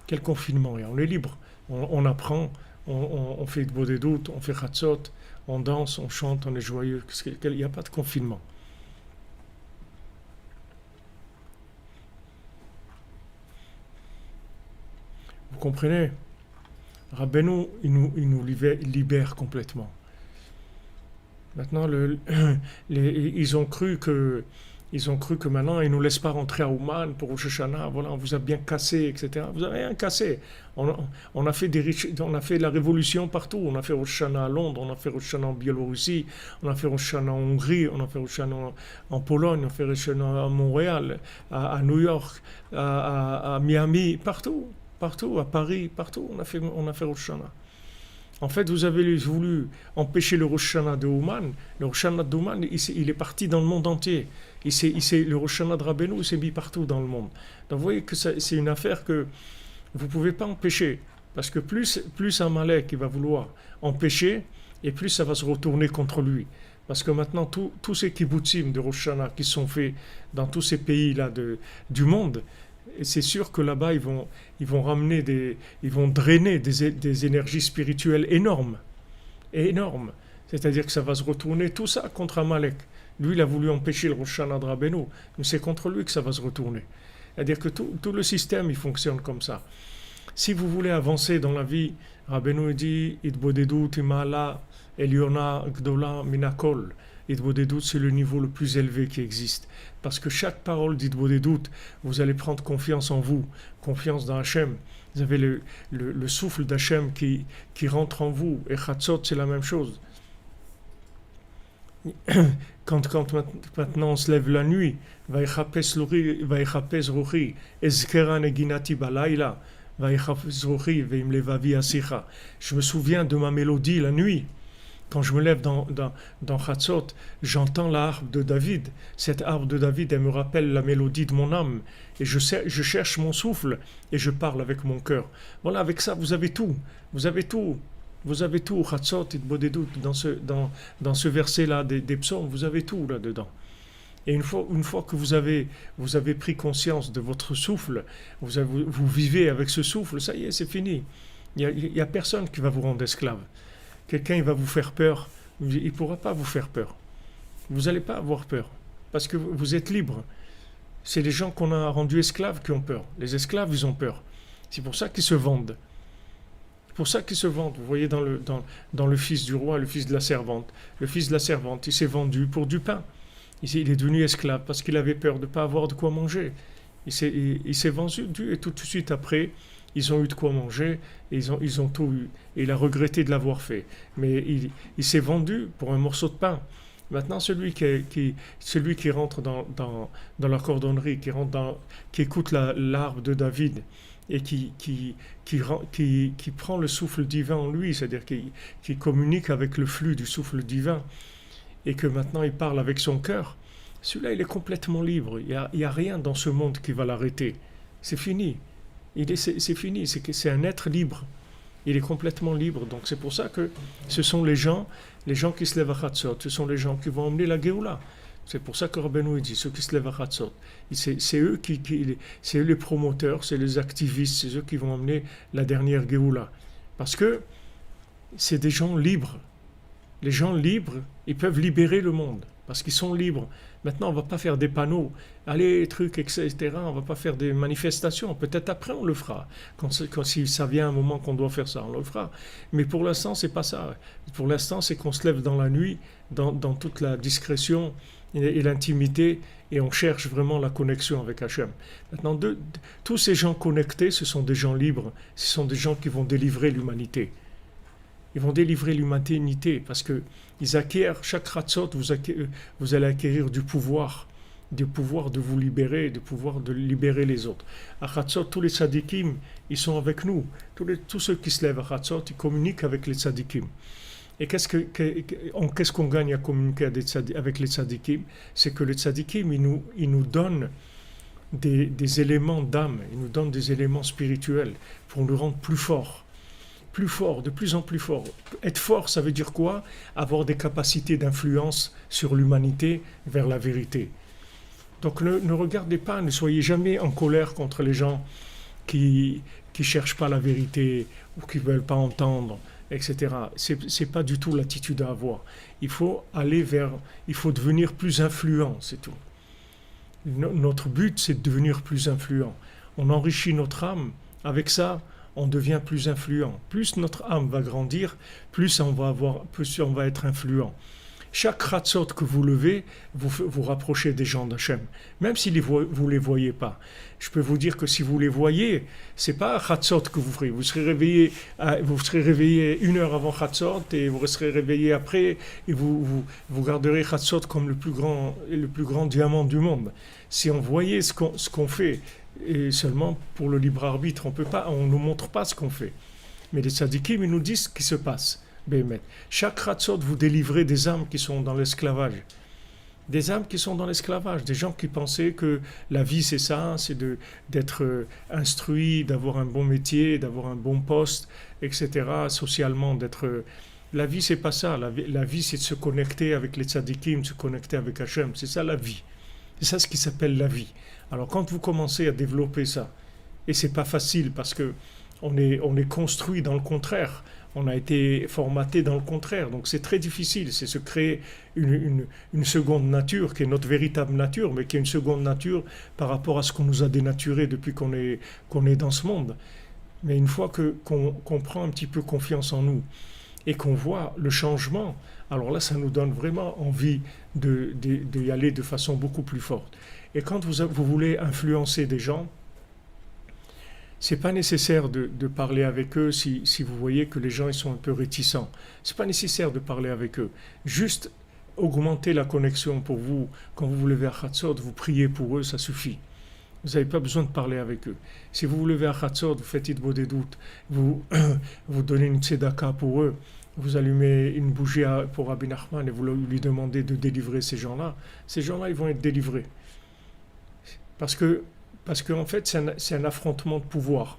Quel confinement? On est libre. On apprend, on fait de bodedut, on fait chatzot, on danse, on chante, on est joyeux. Il n'y a pas de confinement. Vous comprenez? Rabbeinu, il nous libère complètement. Maintenant, ils ont cru que Ils ont cru que maintenant, ils ne nous laissent pas rentrer à Ouman pour Rosh Hashanah. Voilà, on vous a bien cassé, etc. Vous n'avez rien cassé. On a fait on a fait la révolution partout. On a fait Rosh Hashanah à Londres, on a fait Rosh Hashanah en Biélorussie, on a fait Rosh Hashanah en Hongrie, on a fait Rosh Hashanah en Pologne, on a fait Rosh Hashanah à Montréal, à New York, à Miami, partout. Partout, à Paris, partout, on a fait Rosh Hashanah. En fait, vous avez voulu empêcher le Rosh Hashanah de Ouman. Le Rosh Hashanah de Ouman, il est parti dans le monde entier. Le Rosh Hashanah de Rabbeinu, il s'est mis partout dans le monde. Donc vous voyez que c'est une affaire que vous ne pouvez pas empêcher. Parce que plus Amalek va vouloir empêcher, et plus ça va se retourner contre lui. Parce que maintenant, tous ces kibbutzim de Rosh Hashanah qui sont faits dans tous ces pays-là du monde, et c'est sûr que là-bas, ils vont ils vont drainer des énergies spirituelles énormes. Énormes. C'est-à-dire que ça va se retourner tout ça contre Amalek. Lui, il a voulu empêcher le Rosh Hashanah de Rabbeinu, mais c'est contre lui que ça va se retourner. C'est-à-dire que tout le système, il fonctionne comme ça. Si vous voulez avancer dans la vie, Rabbeinu dit Idbodedut imala Eliona Gdola Minakol. Idbodedut, c'est le niveau le plus élevé qui existe. Parce que chaque parole d'Idbodedut, vous allez prendre confiance en vous, confiance dans Hachem. Vous avez le souffle d'Hachem qui rentre en vous. Et Chatzot, c'est la même chose. Quand maintenant on se lève la nuit, Vaïchapes Ruchi, Ezkera Neginati Balayla, Vaïchapes Ruchi, Veim Levavi Asicha. Je me souviens de ma mélodie la nuit. Quand je me lève dans Chatzot, j'entends la harpe de David. Cette harpe de David, elle me rappelle la mélodie de mon âme. Et je cherche mon souffle et je parle avec mon cœur. Voilà, avec ça, vous avez tout. Vous avez tout. Vous avez tout. Chatzot et Bodedut, dans ce verset-là des psaumes, vous avez tout là-dedans. Et une fois que vous avez pris conscience de votre souffle, vous vivez avec ce souffle, ça y est, c'est fini. Il y a personne qui va vous rendre esclave. Quelqu'un il va vous faire peur, il ne pourra pas vous faire peur. Vous n'allez pas avoir peur, parce que vous êtes libre. C'est les gens qu'on a rendus esclaves qui ont peur. Les esclaves, ils ont peur. C'est pour ça qu'ils se vendent. C'est pour ça qu'ils se vendent. Vous voyez dans le fils du roi, le fils de la servante. Le fils de la servante, il s'est vendu pour du pain. Il est devenu esclave parce qu'il avait peur de ne pas avoir de quoi manger. Il s'est vendu et tout de suite après, ils ont eu de quoi manger, et ils ont tout eu. Et il a regretté de l'avoir fait. Mais il s'est vendu pour un morceau de pain. Maintenant, celui qui rentre dans la cordonnerie, qui écoute l'arbre de David, et qui prend le souffle divin en lui, c'est-à-dire qui communique avec le flux du souffle divin, et que maintenant il parle avec son cœur, celui-là, il est complètement libre. Il y a rien dans ce monde qui va l'arrêter. C'est fini. C'est fini, c'est un être libre. Il est complètement libre. Donc c'est pour ça que ce sont les gens qui se lèvent à Chatzot, ce sont les gens qui vont emmener la Géoula. C'est pour ça que Rabbeinu dit, ceux qui se lèvent à Chatzot, c'est eux c'est eux les promoteurs, c'est les activistes, c'est eux qui vont emmener la dernière Géoula. Parce que c'est des gens libres. Les gens libres, ils peuvent libérer le monde, parce qu'ils sont libres. Maintenant, on ne va pas faire des panneaux, allez, trucs, etc. On ne va pas faire des manifestations. Peut-être après, on le fera. Si ça vient un moment qu'on doit faire ça, on le fera. Mais pour l'instant, c'est pas ça. Pour l'instant, c'est qu'on se lève dans la nuit, dans toute la discrétion et l'intimité, et on cherche vraiment la connexion avec Hachem. Maintenant, tous ces gens connectés, ce sont des gens libres. Ce sont des gens qui vont délivrer l'humanité. Ils vont délivrer l'humanité parce qu'ils acquièrent, chaque Chatzot, vous allez acquérir du pouvoir de vous libérer, du pouvoir de libérer les autres. À Chatzot, tous les tzadikim, ils sont avec nous. Tous ceux qui se lèvent à Chatzot, ils communiquent avec les tzadikim. Et qu'est-ce qu'on gagne à communiquer avec les tzadikim? C'est que les tzadikim, ils nous donnent des éléments d'âme, ils nous donnent des éléments spirituels pour nous rendre plus forts. Plus fort, de plus en plus fort. Être fort, ça veut dire quoi? Avoir des capacités d'influence sur l'humanité vers la vérité. Donc ne regardez pas, ne soyez jamais en colère contre les gens qui cherchent pas la vérité ou qui veulent pas entendre, etc. C'est pas du tout l'attitude à avoir. Il faut devenir plus influent, c'est tout. Notre but, c'est de devenir plus influent. On enrichit notre âme. Avec ça, on devient plus influent. Plus notre âme va grandir, plus on va être influent. Chaque Chatzot que vous levez, vous rapprochez des gens d'Hachem, même si vous ne les voyez pas. Je peux vous dire que si vous les voyez, c'est pas un Chatzot que vous ferez. Vous serez réveillé 1 heure avant Chatzot et vous serez réveillé après et vous garderez Chatzot comme le plus grand diamant du monde. Si on voyait ce qu'on fait, et seulement pour le libre arbitre, on ne nous montre pas ce qu'on fait. Mais les tzadikim, ils nous disent ce qui se passe. Chaque Chatzot, vous délivrez des âmes qui sont dans l'esclavage. Des âmes qui sont dans l'esclavage. Des gens qui pensaient que la vie, c'est ça, c'est d'être instruit, d'avoir un bon métier, d'avoir un bon poste, etc. Socialement, d'être... La vie, c'est pas ça. La vie, c'est de se connecter avec les tzadikim, de se connecter avec Hachem. C'est ça la vie. C'est ça ce qui s'appelle la vie. Alors quand vous commencez à développer ça, et c'est pas facile parce que on est construit dans le contraire, on a été formaté dans le contraire, donc c'est très difficile, c'est se créer une seconde nature qui est notre véritable nature, mais qui est une seconde nature par rapport à ce qu'on nous a dénaturé depuis qu'on est dans ce monde. Mais une fois qu'on prend un petit peu confiance en nous et qu'on voit le changement, alors là ça nous donne vraiment envie d'y aller de façon beaucoup plus forte. Et quand vous voulez influencer des gens, c'est pas nécessaire de parler avec eux si vous voyez que les gens ils sont un peu réticents. C'est pas nécessaire de parler avec eux. Juste augmenter la connexion pour vous. Quand vous vous levez à Chatzot, vous priez pour eux, ça suffit. Vous n'avez pas besoin de parler avec eux. Si vous vous levez à Chatzot, vous faites Hitbo des doutes, vous donnez une tzedaka pour eux, vous allumez une bougie pour Rabbi Nachman et vous lui demandez de délivrer ces gens-là ils vont être délivrés. Parce qu'en fait, c'est un affrontement de pouvoir.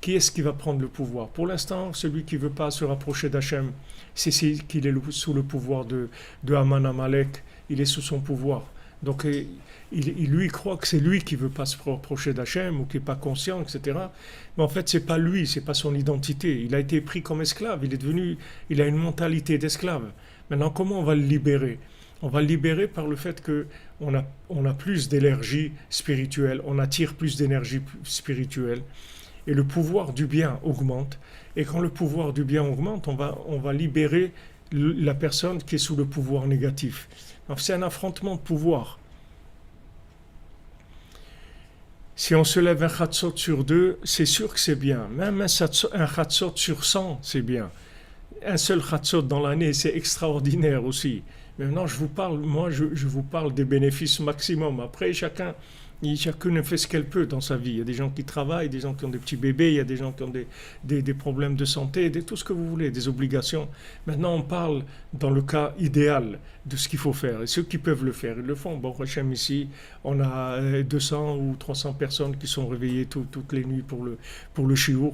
Qui est-ce qui va prendre le pouvoir? Pour l'instant, celui qui ne veut pas se rapprocher d'Hachem, c'est qu'il est sous le pouvoir de Haman Amalek, il est sous son pouvoir. Donc, il croit que c'est lui qui ne veut pas se rapprocher d'Hachem ou qui n'est pas conscient, etc. Mais en fait, ce n'est pas lui, ce n'est pas son identité. Il a été pris comme esclave, il a une mentalité d'esclave. Maintenant, comment on va le libérer? On va le libérer par le fait qu'on a plus d'énergie spirituelle, on attire plus d'énergie spirituelle, et le pouvoir du bien augmente. Et quand le pouvoir du bien augmente, on va libérer la personne qui est sous le pouvoir négatif. Donc c'est un affrontement de pouvoir. Si on se lève un Chatzot sur 2, c'est sûr que c'est bien. Même un Chatzot sur 100, c'est bien. Un seul Chatzot dans l'année, c'est extraordinaire aussi. Maintenant, je vous parle des bénéfices maximum. Après, chacune fait ce qu'elle peut dans sa vie. Il y a des gens qui travaillent, des gens qui ont des petits bébés, il y a des gens qui ont des problèmes de santé, tout ce que vous voulez, des obligations. Maintenant, on parle dans le cas idéal de ce qu'il faut faire. Et ceux qui peuvent le faire, ils le font. Bon, Hachem, ici, on a 200 ou 300 personnes qui sont réveillées toutes les nuits pour le shiur.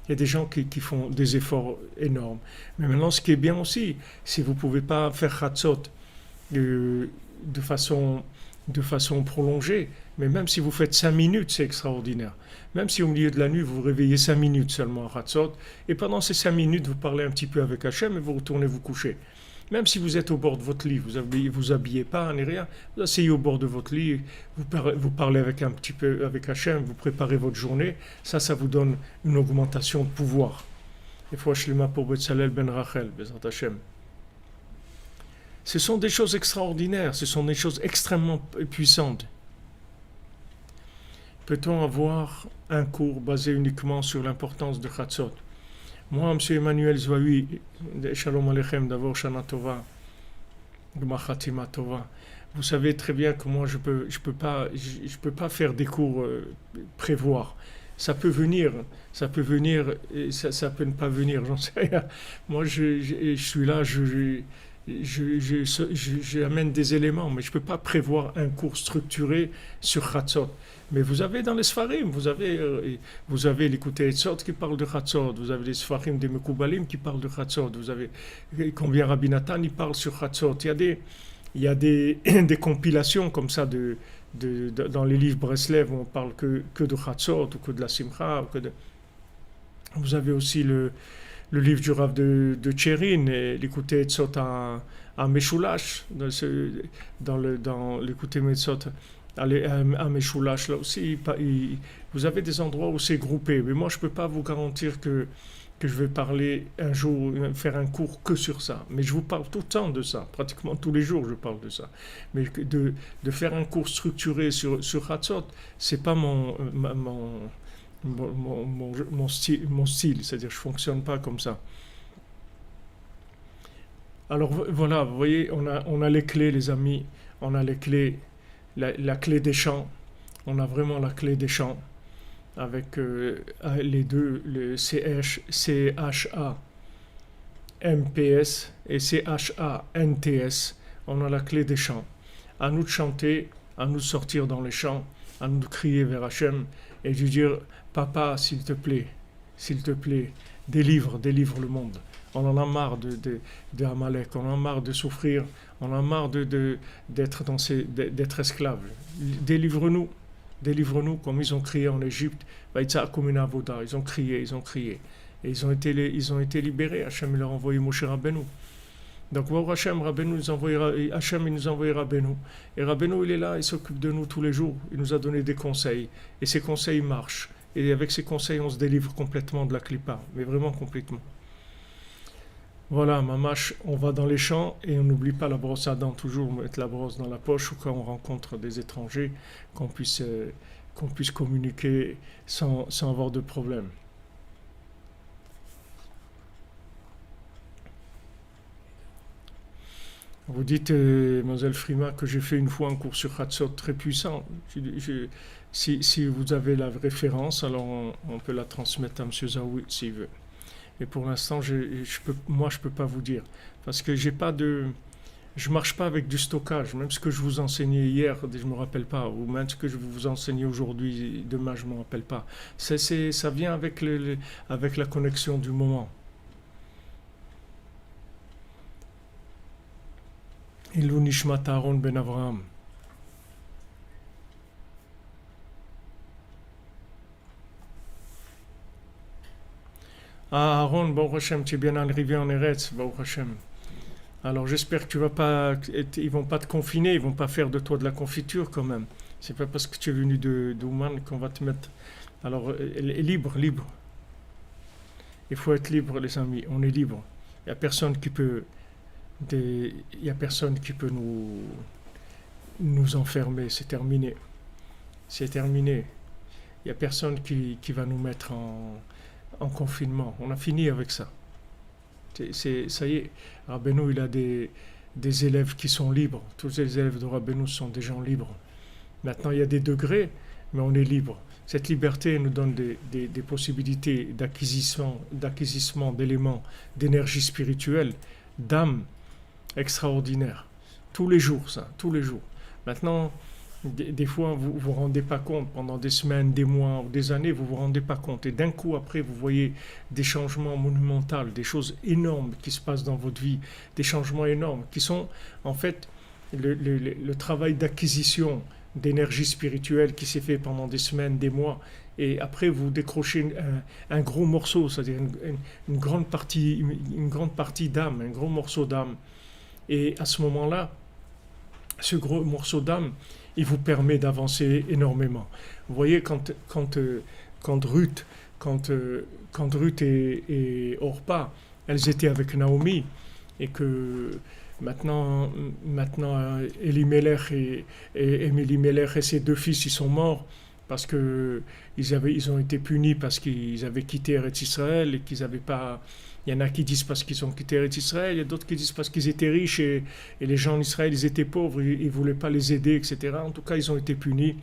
Il y a des gens qui font des efforts énormes. Mais maintenant, ce qui est bien aussi, si vous ne pouvez pas faire Chatzot de façon prolongée, mais même si vous faites 5 minutes, c'est extraordinaire. Même si au milieu de la nuit, vous vous réveillez 5 minutes seulement à Chatzot, et pendant ces 5 minutes, vous parlez un petit peu avec Hachem et vous retournez vous coucher. Même si vous êtes au bord de votre lit, vous vous habillez pas, ni rien, vous asseyez au bord de votre lit, vous parlez avec un petit peu avec Hachem, vous préparez votre journée, ça vous donne une augmentation de pouvoir. Et fois Shlema pour Betzalel ben Rachel, Bezrat Hachem. Ce sont des choses extraordinaires, ce sont des choses extrêmement puissantes. Peut-on avoir un cours basé uniquement sur l'importance de Chatzot? Moi, M. Emmanuel Zouaoui, Shalom Aleichem, d'abord Shana Tova, Gmar Chatima Tova. Vous savez très bien que moi, je peux pas faire des cours prévoir. Ça peut venir, et ça peut ne pas venir, j'en sais rien. Moi, je suis là, j'amène des éléments, mais je ne peux pas prévoir un cours structuré sur Chatzot. Mais vous avez dans les Sfarim, vous avez l'écouté Etzot qui parle de Chatzot, vous avez les Sfarim des Mekoubalim qui parlent de Chatzot, vous avez combien Rabbi Nathan il parle sur Chatzot. Il y a des compilations comme ça dans les livres Breslev où on parle que de Chatzot ou que de la Simcha. Vous avez aussi le livre du Rav de Tcherin, l'écouté Etzot à Meshulash, dans l'écouté Etzot à Meshulash, là aussi, vous avez des endroits où c'est groupé. Mais moi, je ne peux pas vous garantir que que je vais parler un jour, faire un cours que sur ça. Mais je vous parle tout le temps de ça. Pratiquement tous les jours, je parle de ça. Mais de faire un cours structuré sur Hatzot, c'est pas mon style. C'est-à-dire, je fonctionne pas comme ça. Alors voilà, vous voyez, on a les clés, les amis. On a les clés, la clé des champs. On a vraiment la clé des champs avec les deux, le CHA-MPS et CHA-NTS. On a la clé des champs. À nous de chanter, à nous de sortir dans les champs, à nous de crier vers Hachem et de dire, papa, s'il te plaît, délivre le monde. On en a marre de Amalek, on en a marre de souffrir, on en a marre d'être esclaves. Délivre-nous. Délivre-nous, comme ils ont crié en Égypte. Ils ont crié. Et ils ont été libérés. Hachem leur a envoyé Moshe Rabbeinu. Donc, Hachem, Hachem, il nous a envoyé Rabbeinu. Et Rabbeinu, il est là, il s'occupe de nous tous les jours. Il nous a donné des conseils. Et ces conseils marchent. Et avec ces conseils, on se délivre complètement de la clipa. Mais vraiment complètement. Voilà, mamash, on va dans les champs et on n'oublie pas la brosse à dents, toujours mettre la brosse dans la poche ou quand on rencontre des étrangers, qu'on puisse communiquer sans avoir de problème. Vous dites, Mlle Frima, que j'ai fait une fois un cours sur Hatzot très puissant. Si vous avez la référence, alors on peut la transmettre à M. Zaoui s'il veut. Mais pour l'instant, je peux pas vous dire. Parce que je marche pas avec du stockage. Même ce que je vous enseignais hier, je me rappelle pas. Ou même ce que je vais vous enseigner aujourd'hui, demain, je me rappelle pas. Ça vient avec la connexion du moment. Ilou Nishmat Aaron ben Avraham. Ah, Aaron, Baruch Hashem, tu es bien arrivé en Eretz, Baruch Hashem. Alors j'espère que ils vont pas te confiner, ils vont pas faire de toi de la confiture quand même. C'est pas parce que tu es venu d'Ouman qu'on va te mettre. Alors libre. Il faut être libre, les amis. On est libre. Il y a personne qui peut nous enfermer. C'est terminé. Il y a personne qui va nous mettre en confinement. On a fini avec ça. Ça y est, Rabbeinu, il a des élèves qui sont libres. Tous les élèves de Rabbeinu sont des gens libres. Maintenant, il y a des degrés, mais on est libre. Cette liberté nous donne des possibilités d'acquisition d'éléments, d'énergie spirituelle, d'âme extraordinaire. Tous les jours, ça, tous les jours. Maintenant, des fois, vous vous rendez pas compte, pendant des semaines, des mois ou des années, vous vous rendez pas compte. Et d'un coup, après, vous voyez des changements monumentaux, des choses énormes qui se passent dans votre vie, des changements énormes qui sont, en fait, le travail d'acquisition d'énergie spirituelle qui s'est fait pendant des semaines, des mois. Et après, vous décrochez un gros morceau, c'est-à-dire une grande partie d'âme, un gros morceau d'âme. Et à ce moment-là, ce gros morceau d'âme, il vous permet d'avancer énormément. Vous voyez, quand Ruth et Orpa, elles étaient avec Naomi, et que maintenant Elimelech et Elimelech et ses deux fils, ils sont morts, parce que ils ont été punis parce qu'ils avaient quitté Eretz Israël et qu'ils n'avaient pas. Il y en a qui disent parce qu'ils ont quitté Eretz Israël, il y a d'autres qui disent parce qu'ils étaient riches et les gens en Israël ils étaient pauvres, ils ne voulaient pas les aider, etc. En tout cas, ils ont été punis,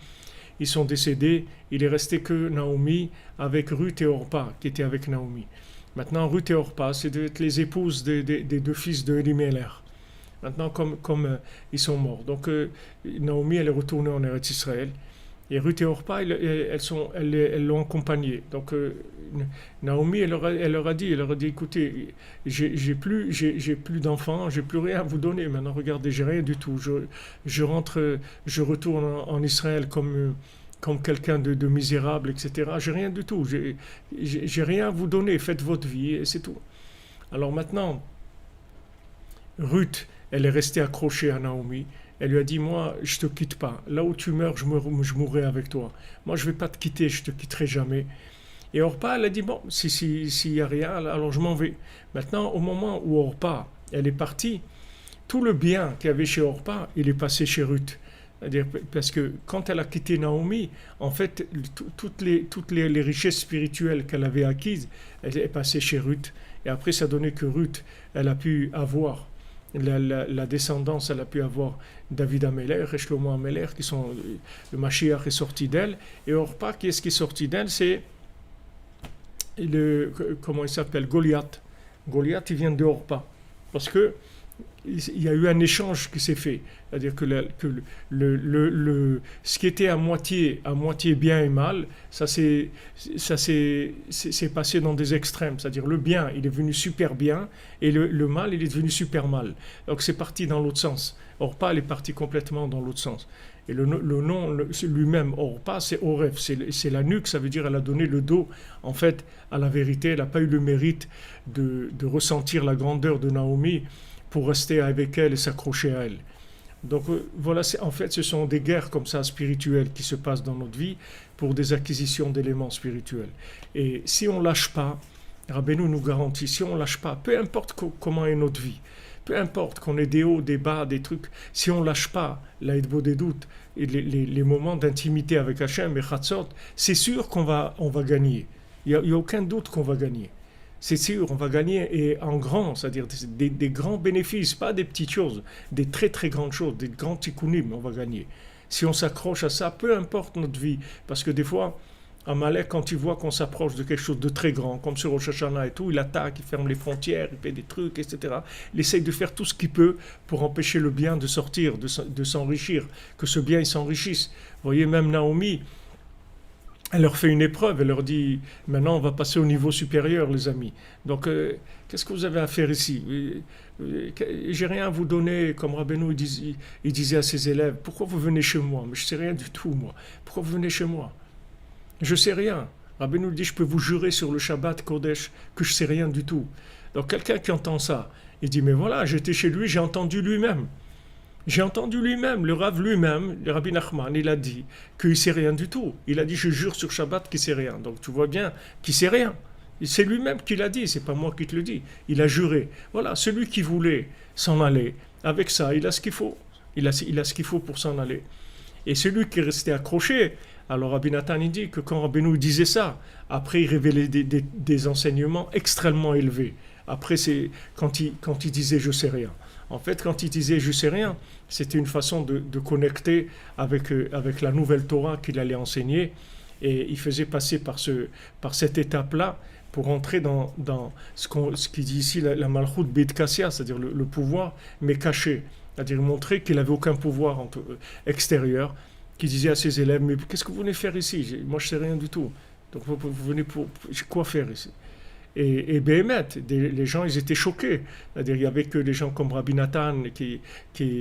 ils sont décédés. Il est resté que Naomi avec Ruth et Orpa qui étaient avec Naomi. Maintenant, Ruth et Orpa, c'est les épouses des deux fils de Elimelech. Maintenant, comme ils sont morts. Donc, Naomi, elle est retournée en Eretz Israël. Et Ruth et Orpa, elles l'ont accompagnée. Donc, Naomi, elle leur a dit, écoutez, j'ai plus d'enfants, j'ai plus rien à vous donner. Maintenant, regardez, j'ai rien du tout. Je retourne en Israël comme quelqu'un de misérable, etc. J'ai rien du tout. J'ai rien à vous donner. Faites votre vie et c'est tout. Alors maintenant, Ruth, elle est restée accrochée à Naomi. Elle lui a dit, moi, je te quitte pas. Là où tu meurs, je mourrai avec toi. Moi, je vais pas te quitter, je te quitterai jamais. Et Orpa, elle a dit, bon, s'il n'y a rien, alors je m'en vais. Maintenant, au moment où Orpa, elle est partie, tout le bien qu'il y avait chez Orpa, il est passé chez Ruth. C'est-à-dire, parce que quand elle a quitté Naomi, en fait, toutes les richesses spirituelles qu'elle avait acquises, elle est passée chez Ruth. Et après, ça donnait que Ruth, elle a pu avoir la descendance, elle a pu avoir David Améler et Shlomo Améler, qui sont, le Mashiach est sorti d'elle. Et Orpa, qui est-ce qui est sorti d'elle? C'est comment il s'appelle? Goliath. Goliath, il vient de Orpa. Parce que il y a eu un échange qui s'est fait. C'est-à-dire que, ce qui était à moitié bien et mal, ça s'est passé dans des extrêmes. C'est-à-dire le bien, il est devenu super bien, et le mal, il est devenu super mal. Donc c'est parti dans l'autre sens. Orpa, elle est partie complètement dans l'autre sens. Et le nom lui-même, Orpa, c'est Oref, c'est la nuque, ça veut dire elle a donné le dos, en fait, à la vérité. Elle n'a pas eu le mérite de ressentir la grandeur de Naomi pour rester avec elle et s'accrocher à elle. Donc voilà, en fait, ce sont des guerres comme ça spirituelles qui se passent dans notre vie pour des acquisitions d'éléments spirituels. Et si on ne lâche pas, Rabbeinu nous garantit, si on ne lâche pas, peu importe comment est notre vie, peu importe qu'on ait des hauts, des bas, des trucs, si on ne lâche pas l'aïdbo des doutes et les moments d'intimité avec Hachem et Chatzot, c'est sûr qu'on va gagner. Il n'y a aucun doute qu'on va gagner. C'est sûr, on va gagner et en grand, c'est-à-dire des grands bénéfices, pas des petites choses, des très très grandes choses, des grands tikkunim, on va gagner. Si on s'accroche à ça, peu importe notre vie, parce que des fois, Amalek, quand il voit qu'on s'approche de quelque chose de très grand, comme sur Rosh Hashanah et tout, il attaque, il ferme les frontières, il fait des trucs, etc. Il essaye de faire tout ce qu'il peut pour empêcher le bien de sortir, de s'enrichir, que ce bien il s'enrichisse. Vous voyez, même Naomi, elle leur fait une épreuve, elle leur dit, maintenant on va passer au niveau supérieur, les amis. Donc, qu'est-ce que vous avez à faire ici? J'ai rien à vous donner, comme Rabbeinu il disait à ses élèves, pourquoi vous venez chez moi? Mais je ne sais rien du tout, moi. Pourquoi vous venez chez moi? Je ne sais rien. Rabbeinu dit, je peux vous jurer sur le Shabbat Kodesh que je ne sais rien du tout. Donc, quelqu'un qui entend ça, il dit, mais voilà, j'étais chez lui, j'ai entendu lui-même. J'ai entendu lui-même, le Rav lui-même, le Rabbi Nachman, il a dit qu'il ne sait rien du tout. Il a dit, je jure sur Shabbat qu'il ne sait rien. Donc tu vois bien qu'il ne sait rien. C'est lui-même qui l'a dit, c'est pas moi qui te le dis. Il a juré. Voilà, celui qui voulait s'en aller, avec ça, il a ce qu'il faut. Il a ce qu'il faut pour s'en aller. Et celui qui est resté accroché, alors Rabbi Nathan, il dit que quand Rabbeinu disait ça, après il révélait des enseignements extrêmement élevés. Après, c'est quand il disait « je sais rien ». En fait, quand il disait « je sais rien », c'était une façon de connecter avec la nouvelle Torah qu'il allait enseigner. Et il faisait passer par cette étape-là pour entrer dans ce qu'il dit ici, la Malchut Beit Kassia, c'est-à-dire le pouvoir, mais caché. C'est-à-dire montrer qu'il n'avait aucun pouvoir extérieur, qui disait à ses élèves « mais qu'est-ce que vous venez faire ici? Moi, je ne sais rien du tout. Donc, vous venez pour... quoi faire ici ?» Et Béhémet, les gens, ils étaient choqués. C'est-à-dire, il n'y avait que des gens comme Rabbi Nathan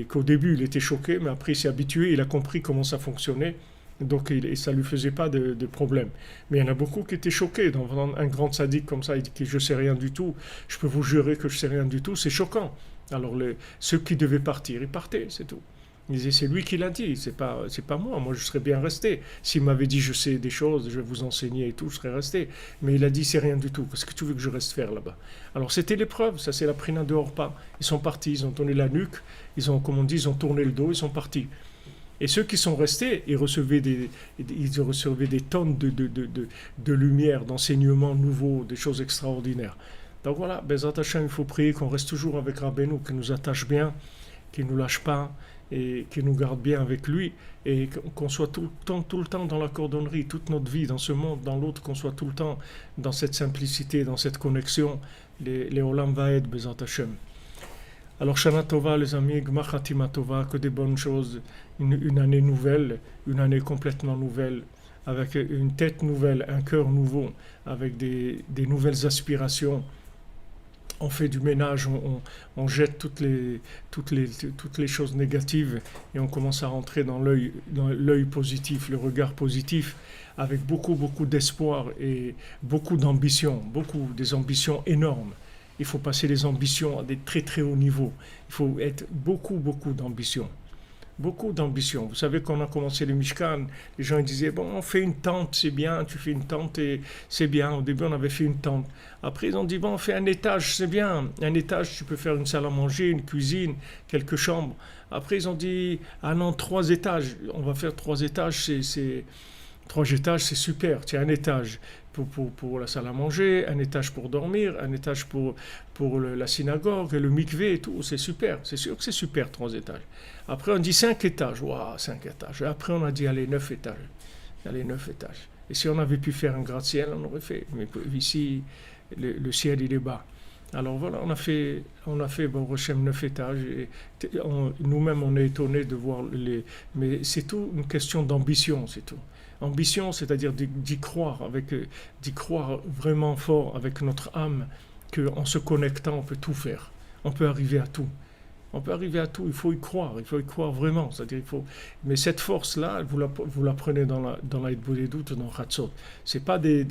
qu'au début, il était choqué, mais après, il s'est habitué, il a compris comment ça fonctionnait. Donc, ça ne lui faisait pas de problème. Mais il y en a beaucoup qui étaient choqués. Dans un grand sadique comme ça, il dit que je ne sais rien du tout. Je peux vous jurer que je ne sais rien du tout. C'est choquant. Alors, ceux qui devaient partir, ils partaient, c'est tout. Il disait, c'est lui qui l'a dit, c'est pas moi. Moi, je serais bien resté. S'il m'avait dit, je sais des choses, je vais vous enseigner et tout, je serais resté. Mais il a dit, c'est rien du tout. Qu'est-ce que tu veux que je reste faire là-bas? Alors, c'était l'épreuve. Ça, c'est la prina de Orpa. Ils sont partis, ils ont tourné la nuque. Ils ont, comme on dit, ils ont tourné le dos, ils sont partis. Et ceux qui sont restés, ils recevaient des tonnes de lumière, d'enseignements nouveaux, des choses extraordinaires. Donc voilà, Bezat Hashem, il faut prier qu'on reste toujours avec Rabbeinu, qu'il nous attache bien, qu'il ne nous lâche pas, et qu'il nous garde bien avec lui, et qu'on soit tout le temps dans la cordonnerie, toute notre vie, dans ce monde, dans l'autre, qu'on soit tout le temps dans cette simplicité, dans cette connexion, les Olam Vaed, Bezat Hashem. Alors, Shana Tova, les amis, Gmar Khatima Tova, que des bonnes choses, une année nouvelle, une année complètement nouvelle, avec une tête nouvelle, un cœur nouveau, avec des nouvelles aspirations. On fait du ménage, on jette toutes les choses négatives et on commence à rentrer dans l'œil positif, le regard positif, avec beaucoup d'espoir et beaucoup d'ambition, des ambitions énormes. Il faut passer les ambitions à des très très hauts niveaux. Il faut être beaucoup d'ambition. beaucoup d'ambition. Vous savez, quand on a commencé le Mishkan, les gens disaient, bon, on fait une tente, c'est bien, tu fais une tente et c'est bien. Au début, on avait fait une tente. Après, ils ont dit, bon, on fait un étage, c'est bien. Un étage, tu peux faire une salle à manger, une cuisine, quelques chambres. Après, ils ont dit, ah non, 3 étages. On va faire 3 étages, 3 étages, c'est super. Tu as un étage pour la salle à manger, un étage pour dormir, un étage pour la synagogue, le mikvé et tout. C'est super. C'est sûr que c'est super, 3 étages. Après, on dit 5 étages. Waouh, 5 étages. Et après, on a dit, allez, 9 étages. Allez, 9 étages. Et si on avait pu faire un gratte-ciel, on aurait fait. Mais ici, le ciel, il est bas. Alors voilà, on a fait bon, Rochem 9 étages. Et nous-mêmes, on est étonnés de voir les. Mais c'est tout une question d'ambition, c'est tout. Ambition, c'est-à-dire d'y croire vraiment fort avec notre âme, qu'en se connectant, on peut tout faire. On peut arriver à tout. On peut arriver à tout, il faut y croire vraiment. C'est-à-dire, mais cette force-là, vous la prenez dans la doute, dans Hatzot. C'est pas des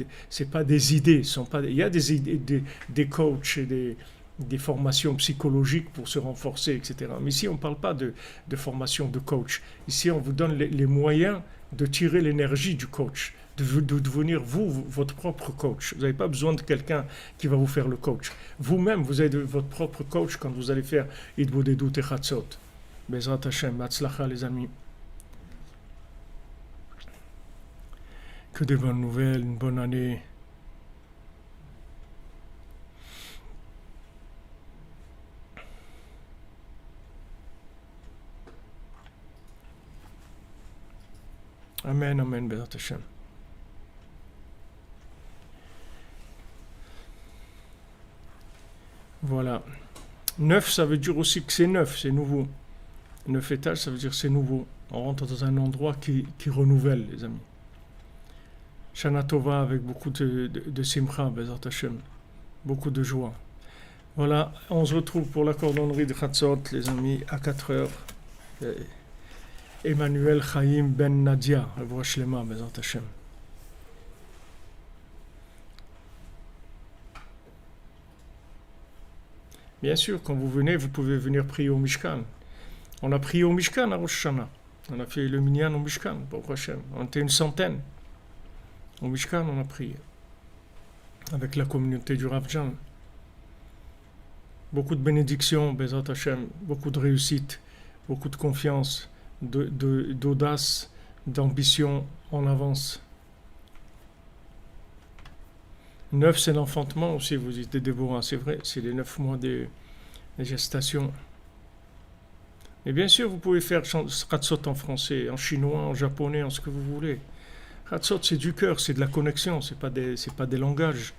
idées. Il y a des idées, des coachs et des formations psychologiques pour se renforcer, etc. Mais ici, on ne parle pas de formation de coach. Ici, on vous donne les moyens de tirer l'énergie du coach, de devenir votre propre coach. Vous n'avez pas besoin de quelqu'un qui va vous faire le coach. Vous-même, vous êtes votre propre coach quand vous allez faire Idbodedut et Chatzot. Bezrat Hashem, Hatzlacha les amis. Que de bonnes nouvelles, une bonne année. Amen, amen, Bezrat Hashem. Voilà. 9, ça veut dire aussi que c'est neuf, c'est nouveau. 9 étages, ça veut dire que c'est nouveau. On rentre dans un endroit qui renouvelle, les amis. Shana Tova avec beaucoup de simcha, Bezrat Hashem. Beaucoup de joie. Voilà, on se retrouve pour la cordonnerie de Chatzot, les amis, à 4h. Emmanuel Chaim Ben Nadia, Revoua Shlema, Bezrat Hashem. Bien sûr, quand vous venez, vous pouvez venir prier au Mishkan. On a prié au Mishkan à Rosh Hashanah. On a fait le Minyan au Mishkan, Baruch Hashem. On était une centaine. Au Mishkan, on a prié. Avec la communauté du Rav Jan. Beaucoup de bénédictions, Bezrat Hashem. Beaucoup de réussite. Beaucoup de confiance. D'audace. D'ambition en avance. 9, c'est l'enfantement aussi, vous dites Déborah, c'est vrai, c'est les 9 mois de gestation. Et bien sûr, vous pouvez faire Chatzot en français, en chinois, en japonais, en ce que vous voulez. Chatzot, c'est du cœur, c'est de la connexion, c'est pas des langages.